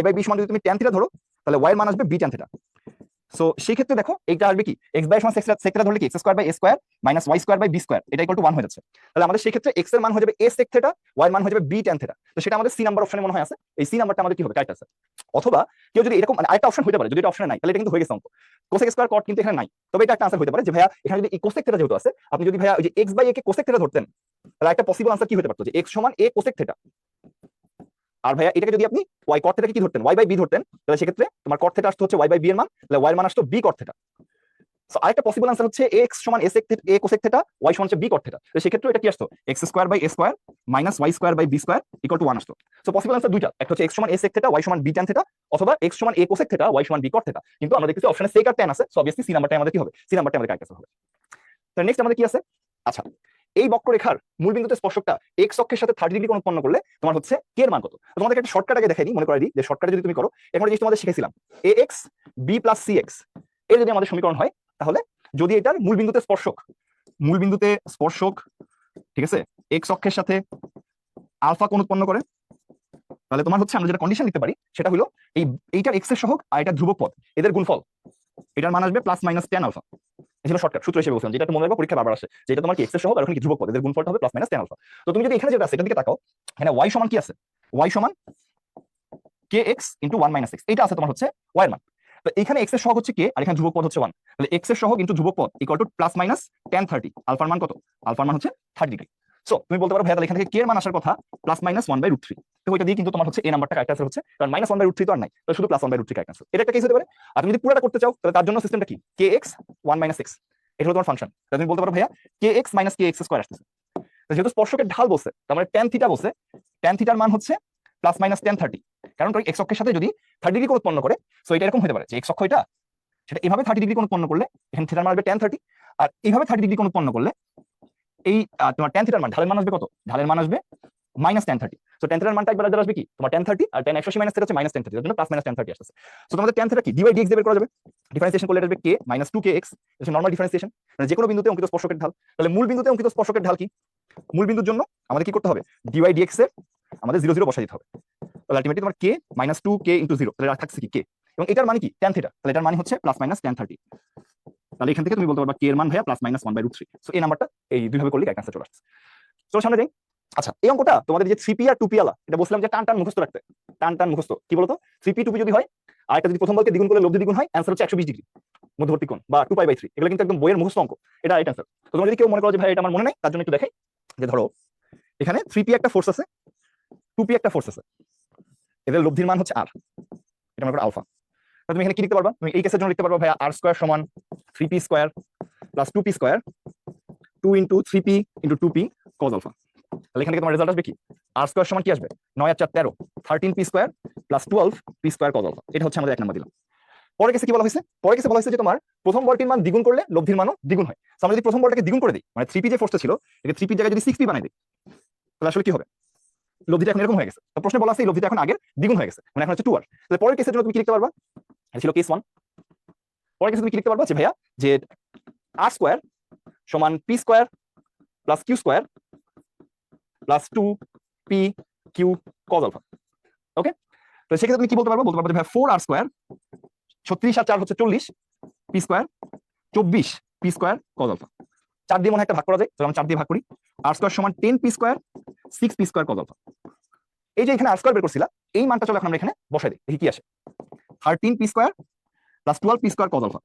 y/b সমান যদি তুমি tan θ ধরো, তাহলে y এর মান আসবে b tan θ। সো সেই ক্ষেত্রে দেখো এইটা আসবে কি এক্স বাই সমান সেক থিটা ধরলে কি x square by a square minus y square by b square এটা ইকুয়াল টু 1 হয়ে যাচ্ছে। তাহলে আমাদের সেই ক্ষেত্রে এক্স এর মান হয়ে যাবে এ সেক থিটা, ওয়াই এর মান হয়ে যাবে বি ট্যান থিটা। তো সেটা আমাদের সি নাম্বার অপশনে মনে হয় আছে, এই সি নাম্বারটা আমাদের কি হবে কারেক্ট আছে। অথবা কেউ যদি এরকম মানে আরেকটা অপশন হতে পারে, যদি এটা অপশনে নাই তাহলে এটা কিন্তু হয়ে গেছে অঙ্ক কোসেক স্কয়ার কট কিন্তু এখানে নাই, তবে এটা একটা আনসার হতে পারে যে ভাইয়া এখানে যদি কোসেক থিটা যেহেতু আছে আপনি যদি ভাইয়া ওই যে এক্স বাই এ কে কোসেক থিটা ধরতেন তাহলে একটা পসিবল আনসার কি হতে পারতো যে এক্স সমান এ কোসেক থিটা, আর ভাইয়া এটাকে যদি আপনি ওয়াই কট থিটাকে কি ধরতেন ওয়াই বাই বি ধরতেন তাহলে সেক্ষেত্রে তোমার কট থিটা আসতো হচ্ছে ওয়াই বাই বি এর মান, তাহলে ওয়াই এর মান আসতো বি কট থিটা। সো আরেকটা পসিবল আনসার হচ্ছে এক্স সমান এ সেক এ কোসেক থিটা, ওয়াই সমান হচ্ছে বি কট থিটা। তো সেক্ষেত্রে এটা কি আসতো x square by a square minus y square by b square equal to 1 আসতো। সো পসিবল আনসার দুইটা, একটা হচ্ছে এক্স সমান এ সেক থিটা ওয়াই সমান বি ট্যান থিটা, অথবা এক্স সমান এ কোসেক থিটা ওয়াই সমান বি কট থিটা। কিন্তু আমরা দেখতেছি অপশনে সেক আর ট্যান আছে, সো অবভিয়াসলি সি নাম্বারটা আমাদের কি হবে, সি নাম্বারটা আমাদের কারেক্ট হবে। তো নেক্সট আমাদের কি আছে, আচ্ছা এই বক্ররেখার মূল বিন্দুতে স্পর্শকটা এক্স অক্ষের সাথে 30 ডিগ্রি কোণ উৎপন্ন করলে তোমার হচ্ছে কে এর মান কত। তোমাদেরকে একটা শর্টকাট আগে দেখাই দিই, মনে করে দিই যে শর্টকাটে যদি তুমি করো এখন যে তোমাদের শিখেছিলাম A x B plus C x এর যদি আমাদের সমীকরণ হয়, তাহলে যদি এটার মূল বিন্দুতে স্পর্শক ঠিক আছে এক্স অক্ষের সাথে আলফা কোণ উৎপন্ন করে, তাহলে তোমার হচ্ছে আমরা যেটা কন্ডিশন লিখতে পারি সেটা হলো এইটার এক্স এর সহগ আর এটা ধ্রুবক পদ এদের গুণফল, এটার মান আসবে প্লাস মাইনাস ট্যান আলফা। এই ছিল শর্টকাট সূত্র হিসেবে বলছিলাম, যেটা মনে রাখবে পরীক্ষা বারবার আসে, যেটা তোমার কি এক্স এর সহগ আর ওখানে কি ধ্রুবক পদ এদের গুণফলটা হবে প্লাস মাইনাস ট্যান আলফা। তো তুমি যদি এখানে যেটা আছে এটার দিকে তাকাও, এখানে ওয়াই সমান কি আছে, ওয়াই সমান কে এক্স ইন্টু 1 মাইনাস এক্স, এটা আছে তোমার হচ্ছে ওয়াই এর মান। তো এখানে এক্স এর সহগ হচ্ছে কে আর এখানে ধ্রুবক পদ হচ্ছে 1, তাহলে এক্স এর সহগ ইন্টু ধ্রুবক পদ equal to plus minus tan 30, আলফার মান কত, আলফার মান হচ্ছে 30 ডিগ্রি। সো তুমি বলতে পারো ভাইয়া তাহলে এখান থেকে কে এর মান আসার কথা প্লাস মাইনাস 1/√3, তো ওইটা দিয়ে কিন্তু তোমার হচ্ছে এই নাম্বারটা কারেক্ট আনসার হচ্ছে, কারণ মাইনাস 1/√3 তো আর নাই, তো শুধু প্লাস 1/√3 কারেক্ট আনসার। এটা একটা কেস হতে পারে। আর তুমি যদি পুরোটা করতে চাও তাহলে তার জন্য সিস্টেমটা কি কে এক্স 1 মাইনাস এক্স, এটা হলো তোমার ফাংশন। তাহলে তুমি বলতে পারো ভাইয়া কে এক্স মাইনাস কে এক্স স্কয়ার আসতেছে, যেহেতু স্পর্শকের ঢাল বলছে তার মানে ট্যান থিটা বলছে, ট্যান থিটার মান হচ্ছে প্লাস মাইনাস ট্যান 30, কারণ এক্স অক্ষের সাথে যদি 30 ডিগ্রি কোণ উৎপন্ন করে, সো এটা এরকম হতে পারে যে এক্স অক্ষ এটা সেটা এভাবে 30 ডিগ্রি কোণ উৎপন্ন করলে এখানে থিটার মান আসবে ট্যান 30, আর এইভাবে 30 ডিগ্রি কোণ উৎপন্ন করলে এই তোমার ট্যান থিটার মান ঢালের মান আসবে কত, ঢালের মান আসবে মাইনাস ট্যান 30। সো ট্যান থিটার মানটা একবার আসবে কি তোমার ট্যান 30 আর ট্যান 180 মাইনাস থিটা হচ্ছে মাইনাস ট্যান 30, এর জন্য প্লাস মাইনাস ট্যান 30 আসছে। সো তোমাদের ট্যান থিটা কি ডি বাই ডিএক্স বের করা যাবে, ডিফারেন্সিয়েশন করলে এটা আসবে কে মাইনাস 2 কে এক্স, এটা নরমাল ডিফারেন্সিয়েশন, মানে যে কোনো বিন্দুতে অঙ্কিত স্পর্শকের ঢাল। তাহলে মূল বিন্দুতে অঙ্কিত স্পর্শকের ঢাল কি, মূল বিন্দুর জন্য আমাদের কি করতে হবে ডি বাই ডিএক্স এর আমাদের 0 0 বসাই দিতে হবে, তাহলে আলটিমেটলি তোমার কে মাইনাস 2 কে ইনটু 0, তাহলে থাকছে কি কে, এবং এটার মানে কি ট্যান থিটা, তাহলে এটার মানে হচ্ছে প্লাস মাইনাস ট্যান 30। তাহলে এখান থেকে তুমি বলতে পারবা কে এর মান ভাইয়া প্লাস মাইনাস 1/√3। সো এই নাম্বারটা এই দুইভাবে করলে কারেক্ট আনসার চলে আসছে। চলো সামনে যাই। আচ্ছা এই অঙ্কটা তোমাদের যে 3p আর 2p আলা এটা বলছিলাম যে টান টান মুখস্থ রাখতে, টান টান মুখস্থ কি বলতো 3p 2p যদি হয় আর একটা যদি প্রথম বলকে দ্বিগুণ করলে লব্ধি দ্বিগুণ হয়, অ্যানসার হচ্ছে 120 ডিগ্রি মধ্যবর্তী কোণ বা 2π/3, এগুলো কিন্তু একদম বইয়ের মুখস্থ অঙ্ক, এটা রাইট অ্যানসার। তো তোমরা যদি কেউ মনে করো যে ভাই এটা আমার মনে নাই, তার জন্য একটু দেখাই যে ধরো এখানে 3p একটা ফোর্স আছে 2p একটা ফোর্স আছে, এদের লব্ধির মান হচ্ছে r, এটা মনে করো আলফা। তুমি এখানে কি লিখতে পারবা, তুমি এই কেসের জন্য লিখতে পারবা ভাইয়া r স্কয়ার সমান 3p square plus 2p square 2 into 3p into 2p cos alpha. তাহলে এখান থেকে তোমার রেজাল্ট আসবে কি r স্কয়ার সমান কি আসবে 9 আর 4 13 13p square plus 12p square cos alpha. এটা হচ্ছে আমাদের এক নাম্বার দিলাম। পরের কেসে কি বলা হয়েছে, পরের কেসে বলা হয়েছে যে তোমার প্রথম বলটির মান দ্বিগুণ করলে লব্ধির মানও দ্বিগুণ হয়। আমরা যদি প্রথম বলটাকে দ্বিগুণ করে দিই, মানে 3p যে ফোর্সটা ছিল এটা 3p এর জায়গায় যদি 6p বানাই দিই, তাহলে আসলে কি হবে লব্ধিটা এখন এরকম হয়ে গেছে। তো প্রশ্নে বলা আছে এই লব্ধিটা এখন আগের দ্বিগুণ হয়ে গেছে, মানে এখন হচ্ছে 2r। তাহলে পরের কেসের জন্য তুমি কি লিখতে পারবা, এটা ছিল কেস 1। পরের কেসে তুমি কি লিখতে পারবা যে ভাইয়া যে r স্কয়ার সমান p square plus q square plus 2p q cos alpha. Okay, তো সেক্ষেত্রে তুমি কি বলতে পারবো, বলতে পারবো যে ভাই 4r স্কয়ার 36 আর 4 হচ্ছে 40 p square 24 p square cos alpha. 4 দিয়ে মনে হয় একটা ভাগ করা যায়, তো আমরা 4 দিয়ে ভাগ করি, r স্কয়ার সমান 10p square 6p square cos alpha. এই যে এখানে r স্কয়ার বের করছিলা এই মানটা চলো এখন আমরা এখানে বসাই দিই, দেখি কি আসে। 13p square plus 12p square cos alpha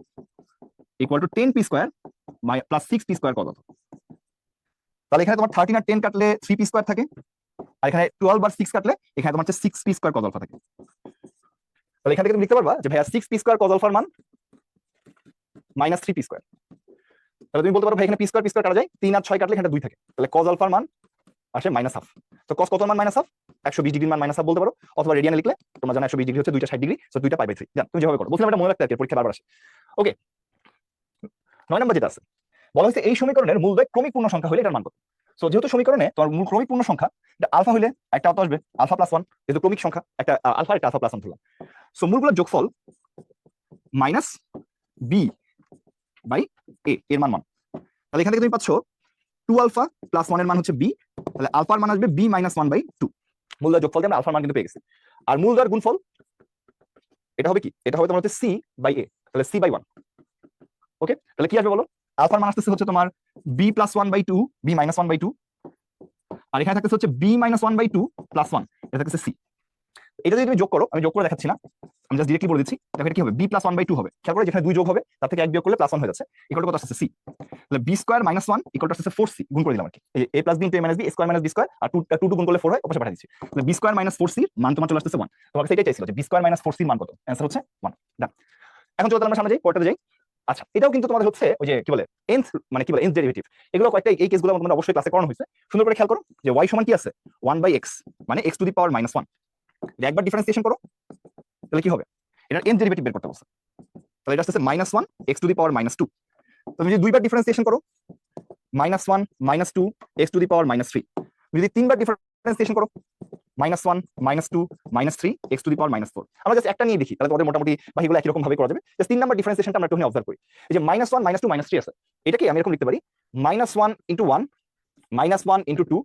equal to 10p square plus 6p square cos alpha. তাহলে এখানে তোমার 13 আর 10 কাটলে 3p স্কয়ার থাকে, আর এখানে 12 আর 6 কাটলে এখানে তোমার হচ্ছে 6p স্কয়ার cos আলফা থাকে। তাহলে এখান থেকে তুমি লিখতে পারবা যে ভাইয়া 6p স্কয়ার cos আলফার মান মাইনাস 3p স্কয়ার। তাহলে তুমি বলতে পারো ভাই এখানে p স্কয়ার কাটা যায়, 3 আর 6 কাটলে এখানে 2 থাকে, তাহলে cos আলফার মান আসে মাইনাস হাফ। তো cos কত মান মাইনাস হাফ, 120 ডিগ্রির মান মাইনাস হাফ বলতে পারো, অথবা রেডিয়ানে লিখলে তোমরা জানো 120 ডিগ্রি হচ্ছে 2টা 60 ডিগ্রি, সো 2টা π/3 জান তুমি যেভাবে করো। বলছিলাম এটা মনে রাখতে আর পরীক্ষা বারবার আসে। ওকে, 9 নম্বর যেটা আছে বলা হয়েছে এই সমীকরণের মূলদ্বয় ক্রমিক পূর্ণ সংখ্যা হলে এটার মান কত। সো যেহেতু সমীকরণে তোমার মূল ক্রমিক পূর্ণ সংখ্যা এটা আলফা হলে একটা অত আসবে আলফা প্লাস 1, যেহেতু ক্রমিক সংখ্যা একটা আলফা একটা আলফা প্লাস 1 ধরলাম। সো মূলগুলোর যোগফল মাইনাস বি বাই এ এর মান 1। তাহলে এখান থেকে তুমি পাচ্ছ 2 আলফা প্লাস 1 এর মান হচ্ছে বি, তাহলে আলফার মান আসবে বি মাইনাস 1/2। মূলদ্বয় যোগফল দিয়ে আমরা আলফার মান কিন্তু পেয়ে গেছি। আর মূলদ্বয়ের গুণফল এটা হবে কি, এটা হবে তোমার হচ্ছে সি বাই এ, তাহলে সি বাই 1। ওকে, তাহলে কি আসবে বলো? আলফার মান আসতেছে হচ্ছে তোমার বি প্লাস 1/2, বি মাইনাস 1/2, আর এখানে থাকতেছে হচ্ছে বি মাইনাস 1/2 প্লাস 1, এটা থাকতেছে সি। এটা যদি তুমি যোগ করো, আমি যোগ করে দেখাচ্ছি না, আমি জাস্ট ডিরেক্টলি বলে দিচ্ছি। দেখো এটা কি হবে, বি প্লাস 1/2 হবে। খেয়াল করে যেখানে 2 যোগ হবে তার থেকে 1 বিয়োগ করলে প্লাস 1 হয়ে যাচ্ছে, ইকুয়াল টু কত আসছে সি। তাহলে B square minus 1 equal to আসছে 4c, গুণ করে দিলাম আর কি। এই A plus B into A minus B, square minus B square, আর 2 গুণ করলে 4 হয়, অবশ্যই পাঠিয়ে দিচ্ছি। তাহলে বি স্কয়ার মাইনাস 4c মান তোমার চলে আসছে 1। তোমাকে সেটাই চাইছিল যে বি স্কয়ার মাইনাস 4c মান কত, অ্যানসার হচ্ছে 1। ডান। এখন চলো আমরা সামনে যাই, পরেরটাতে যাই। আচ্ছা, এটাও কিন্তু তোমাদের হচ্ছে ওই যে কি বলে nth, মানে কি বলে nth ডেরিভেটিভ, এগুলো কয়েকটা এই কেসগুলো তোমাদের অবশ্যই ক্লাসে করানো হয়েছে। সুন্দর করে খেয়াল করো যে y সমান কি আছে, 1/x, মানে x টু দি পাওয়ার -1। একবার ডিফারেন্সিয়েশন করো, তাহলে কি হবে, এটার nth ডেরিভেটিভ বের করতে বলছে। তাহলে এটা হচ্ছে -1 x টু দি পাওয়ার -2। তুমি যদি দুইবার ডিফারেন্সিয়েশন করো, -1 -2 x টু দি পাওয়ার -3। যদি তিনবার ডিফারেন্সিয়েশন করো, -1 -2 -3 x টু দি পাওয়ার -4। আমরা জাস্ট একটা নিয়ে দেখি, তাহলে তোমাদের মোটামুটি বাকিগুলো একই রকম ভাবে করা যাবে। জাস্ট 3 নাম্বার ডিফারেন্সিয়েশনটা আমরা একটু অবজার্ভ করি। এই যে -1 -2 -3 আছে, এটাকে আমি এরকম লিখতে পারি -1 × 1 -1 × 2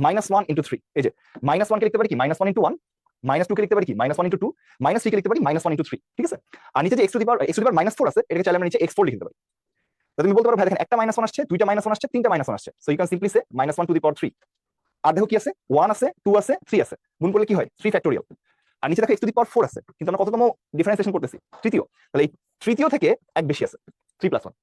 -1 × 3। এই যে -1 কে লিখতে পারি কি -1 × 1, -2 কে লিখতে পারি কি -1 × 2, -3 কে লিখতে পারি -1 × 3। ঠিক আছে, আর নিচে যে x টু দি পাওয়ার -4 আছে, এটাকে চাইলে আমরা নিচে x4 লিখতে পারি। তাহলে তুমি বলতে পারো ভাই দেখেন, একটা -1 আসছে, দুইটা -1 আসছে, তিনটা -1 আসছে, so you can simply say -1 to the power 3। আর দেখো কি আছে, 1 আছে, 2 আছে, 3 আছে, গুণ করলে কি হয় 3 ফ্যাক্টোরিয়াল। আর নিচে দেখো x টু দি পাওয়ার 4 আছে, কিন্তু আমরা কততম ডিফারেন্সিয়েশন করতেছি, তৃতীয়। তাহলে এই তৃতীয় থেকে এক বেশি আছে, 3 + 1।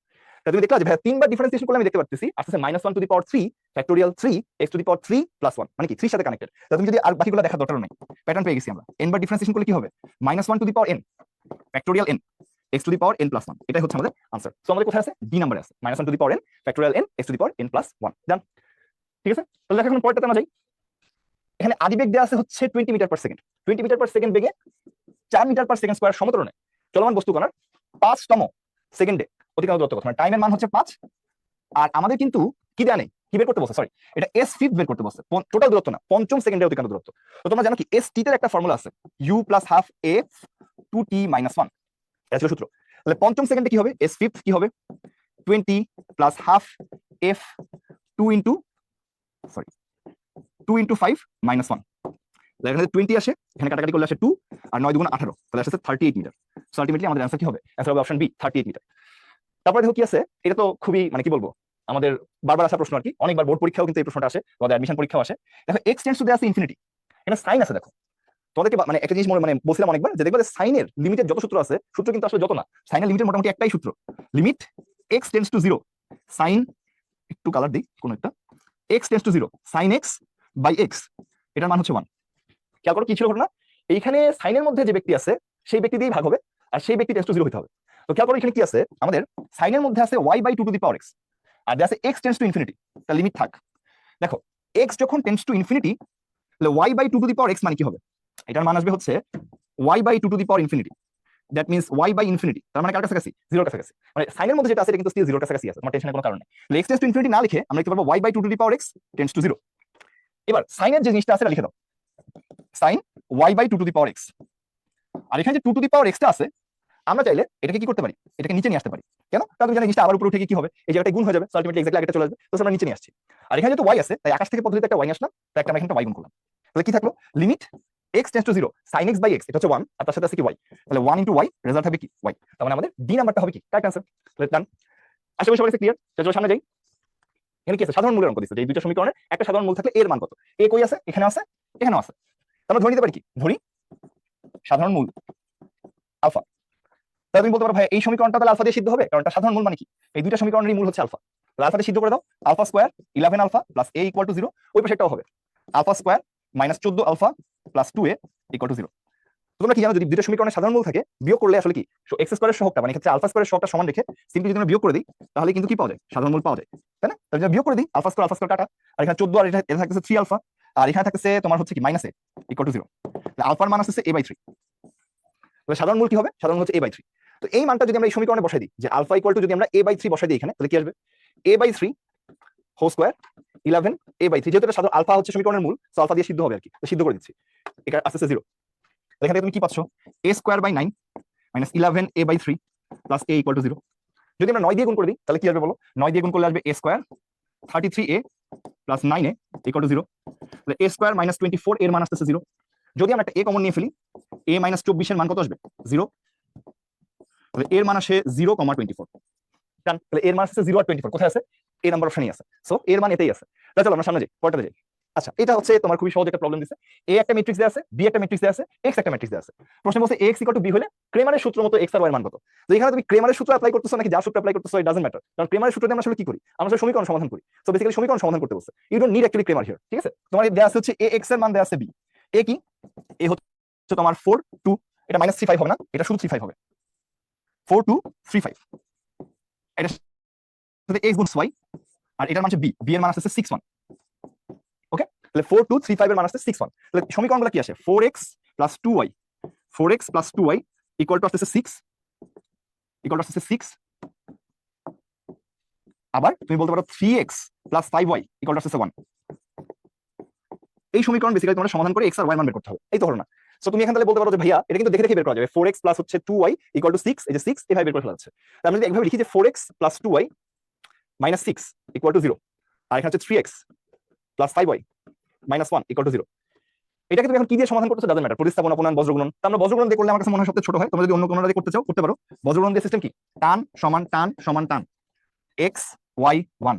তাহলে তুমি দেখলা যে ভাই তিনবার ডিফারেন্সিয়েশন করলে আমি দেখতে পাচ্ছি আসছে -1 to the power 3 factorial 3 x two the power 3 + 1, মানে কি 3 সাথে কানেক্টেড। তাহলে তুমি যদি আর বাকিগুলো দেখা দরকার নাই, প্যাটার্ন পেয়ে গেছি আমরা। n বার ডিফারেন্সিয়েশন করলে কি হবে, -1 to the power n factorial n x two the power n + 1, এটাই হচ্ছে আমাদের आंसर। সো আমাদের কোথায় আছে, ডি নম্বরে আছে, -1 to the power n factorial n x two the power n + 1। ডান, ঠিক আছে। তাহলে দেখো এখন পরেরটাতে আমরা যাই। এখানে আদিবেগ দেওয়া আছে হচ্ছে 20 মিটার/সেকেন্ড। 20 মিটার/সেকেন্ড বেগে 4 মিটার/সেকেন্ড² সমত্বরণে চলমান বস্তু কণার 5তম সেকেন্ডে অতিক্রান্ত দূরত্ব কত, মানে টাইমের মান হচ্ছে 5। আর আমাদের কিন্তু কি দেয়া নেই, কি বের করতে বলছে, সরি, এটা s5 বের করতে বলছে, টোটাল দূরত্ব না, পঞ্চম সেকেন্ডে অতিক্রান্ত দূরত্ব। তো তোমরা জানো কি st এর একটা ফর্মুলা আছে, u + ½ f 2t - 1, এটা ছিল সূত্র। তাহলে পঞ্চম সেকেন্ডে কি হবে, s5 কি হবে 20 + ½ f 2 × 5 - 1। এখানে 20 আসে, এখানে কাটাকাটি করলে আসে 2, আর 9 × 2 = 18, তাহলে আসছে 38 মিটার। সো আলটিমেটলি আমাদের অ্যানসার কি হবে, অ্যানসার হবে অপশন বি, 38 মিটার। তারপরে দেখো কি আছে, এটা তো খুবই মানে কি বলবো, আমাদের বারবার আসা প্রশ্ন আর কি, অনেকবার বোর্ড পরীক্ষাও কিন্তু এই প্রশ্নটা আসে, আমাদের অ্যাডমিশন পরীক্ষাও আসে। দেখো x টেন্ডস টু আছে ইনফিনিটি, এটা সাইন আছে। দেখো তোমাদেরকে মানে একটা জিনিস মানে বলছিলাম অনেকবার যে দেখবে যে সাইনের লিমিটের যত সূত্র আছে, সূত্র কিন্তু আসলে যত না, সাইনের লিমিটের মোটামুটি একটাই সূত্র, limit x tends to 0 sine, একটু কালার দিই কোন একটা, x tends to 0 sine x by x, এটার মান হচ্ছে 1। খেয়াল করো কি ছিল ঘটনা, এইখানে সাইনের মধ্যে যে ব্যক্তি আছে সেই ব্যক্তি দিয়েই ভাগ হবে, আর সেই ব্যক্তি টেন্ডস টু 0 হতে হবে। তো খেয়াল করো এখানে কি আছে, আমাদের সাইনের মধ্যে আছে y/2 to the power x, আর আছে x টেন্ডস টু ইনফিনিটি, তার লিমিট থাক। দেখো x যখন টেন্ডস টু ইনফিনিটি, তাহলে y/2 to the power x মানে কি হবে, এটার মান আসবে হচ্ছে y/2 to the power infinity, that means y/ইনফিনিটি, তার মানে কার কাছাকাছি, 0 কাছাকাছি, মানে সাইনের মধ্যে যেটা আছে এটা কিন্তু স্টিল 0 কাছাকাছি আছে, তোমার টেনশনের কোনো কারণ নেই। তাহলে x টেন্ডস টু ইনফিনিটি না লিখে আমরা লিখতে পারবো y/2 to the power x tends to 0। এবার সাইনের যে জিনিসটা আছে এটা লিখে দাও, sine y/2 to the power x, আর এখানে যে 2 টু দি পাওয়ার x টা আছে, আমরা চাইলে এটাকে কি করতে পারি, এটাকে নিচে নিয়ে আসতে পারি। কেন, কারণ তুমি জানো জিনিসটা আবার উপরে উঠে কি হবে, এই জায়গাটা গুণ হয়ে যাবে, আলটিমেটলি এক্স্যাক্টলি আগেটা চলে আসবে, তো আমরা নিচে নিয়ে আসছি। আর এখানে যেহেতু y আছে, তাই আকাশ থেকে পদ্ধতিতে একটা y আসলাম, তাই একটা আমরা এখানে y গুণ করলাম। তাহলে কি থাকলো, limit x tends to 0 sin x by x, এটা হচ্ছে 1, আর তার সাথে আছে কি y, তাহলে 1 × y, রেজাল্ট হবে কি y। তার মানে আমাদের ডি নাম্বারটা হবে কি কারেক্ট आंसर। তাহলে ডান, আশা করি সবাই ক্লিয়ার। চলো সামনে যাই। এখানে কি আছে, সাধারণ মূলের অঙ্ক দিচ্ছে, যে এই দুইটা সমীকরণের একটা সাধারণ মূল থাকলে এর মান কত, এ কই আছে, এখানে আছে, এখানেও আছে। আমরা ধরে নিতে পারি কি, ধরি সাধারণ মূল আলফা। তাহলে তুমি বলতে পারো ভাই এই সমীকরণটা তাহলে আলফা দিয়ে সিদ্ধ হবে, কারণ এটা সাধারণ মূল মানে কি, এই দুইটা সমীকরণের মূল হচ্ছে আলফা। তাহলে আলফা দিয়ে সিদ্ধ করে দাও, alpha square 11 alpha plus a = 0, ওই পাশেটাও হবে alpha square -14 alpha plus 2a = 0। তোমরা কি জানো, যদি দুইটা সমীকরণের সাধারণ মূল থাকে, বিয়োগ করলে আসলে কি x স্কয়ারের সহগটা, মানে ক্ষেত্রে আলফা স্কয়ারের সহগটা সমান রেখে সিম্পলি যদি আমরা বিয়োগ করে দিই, তাহলে কিন্তু কি পাওয়া যায়, সাধারণ মূল পাওয়া যায়, তাই না। তাহলে যদি বিয়োগ করে দিই আলফা স্কয়ার কাটা, আর এখানে 14, আর এটা থাকতেছে 3 আলফা, আর এখানে থাকতেছে তোমার হচ্ছে কি -a = 0, তাহলে আলফার মান আসছে a/3। তাহলে সাধারণ মূল কি হবে, সাধারণ মূল হচ্ছে a/3। তো এই মানটা যদি আমরা এই সমীকরণে বসাই দিই, যে আলফা = যদি আমরা a/3 বসাই দিই এখানে, তাহলে কি আসবে, a/3 হোল স্কয়ার 11 a/3, যেহেতু এটা সাধারণ আলফা হচ্ছে সমীকরণের মূল, সো আলফা দিয়ে সিদ্ধ হবে আর কি, তো সিদ্ধ করে দিচ্ছি, এটা আসছে 0। এখান থেকে তুমি কি পাচ্ছ, a²/9 - 11 a/3 প্লাস a = 0। যদি আমরা 9 দিয়ে গুণ করে দিই, তাহলে কি আসবে বলো, 9 দিয়ে গুণ করলে আসবে a² 33a প্লাস 9a = 0। তাহলে a² - 24 এর মান আসছে 0। যদি আমরা একটা a কমন নিয়ে ফেলি, a - 24 এর মান কত আসবে, 0। তাহলে এর মান আসে 0,24। তাহলে এর মান আসছে 0 আর 24, কোথায় আছে? এ নাম্বার অপশনই আছে। সো এর মান এটাই আছে। তাহলে চলো আমরা সামনে যাই, পরেরটাতে যাই। আচ্ছা, এটা হচ্ছে তোমার খুবই সহজ একটা প্রবলেম দিছে। এ একটা ম্যাট্রিক্স দেয়া আছে, বি একটা ম্যাট্রিক্স দেয়া আছে, এক্স একটা ম্যাট্রিক্স দেয়া আছে। প্রশ্ন বলছে এক্স ইকুয়াল টু বি হলে ক্রেমারের সূত্র মতো এক্স আর ওয়াই এর মান কত। তো এখানে তুমি ক্রেমারের সূত্র অ্যাপ্লাই করতেছো নাকি যার সূত্র অ্যাপ্লাই করতেছো ইট ডাজন্ট ম্যাটার, কারণ ক্রেমারের সূত্র দিয়ে আমরা আসলে কি করি, আমরা আসলে সমীকরণ সমাধান করি। সো বেসিক্যালি সমীকরণ সমাধান করতে বলছে, you don't need actually Cramer here, ঠিক আছে? তোমার দেয়া আছে হচ্ছে এ এক্স এর মান দেয়া আছে বি। এ কি? এ হচ্ছে তোমার 4 2, এটা -35 হবে না, এটা শুধু 35 হবে। 4 2 3 5, এটা সাথে এক্স গুণ ওয়াই, আর এটার মান হচ্ছে বি, বি এর মান আসছে 6 1। ওকে, তাহলে 4 2 3 5 এর মান আসছে 6 1। তাহলে সমীকরণগুলো কি আসে? 4x + 2y, 4x + 2y equal to আসছে 6, ইকুয়াল টু আসছে 6। আবার তুমি বলতে পারো 3x + 5y ইকুয়াল টু আসছে 1। এই সমীকরণ বেসিক্যালি তোমাদের সমাধান করে x আর y মান বের করতে হবে, এই তো হলো না? সো তুমি এখান থেকে বলতে পারো যে ভাইয়া এটা কিন্তু দেখে দেখে বের করা যাবে। 4x প্লাস হচ্ছে 2y ইকুয়াল টু 6, এই যে 6 এভাবে বের করে ফেলা যাচ্ছে। তাহলে আমরা যদি একভাবে লিখি যে 4x + 2y - 6 ইকুয়াল টু 0, আর এখানে হচ্ছে 3x + 5y - 1 ইকুয়াল টু 0। এটাকে তুমি এখন কি দিয়ে সমাধান করতেছো ডাজন্ট ম্যাটার, প্রতিস্থাপন, অপনয়ন, বজ্রগুণন। তো আমরা বজ্রগুণন দিয়ে করলে আমার কাছে মনে হয় সবচেয়ে ছোট হয়। তোমরা যদি অন্য কোনোটা দিয়ে করতে চাও করতে পারো। বজ্রগুণন দিয়ে সিস্টেম কি? টান সমান টান সমান টান, x y 1।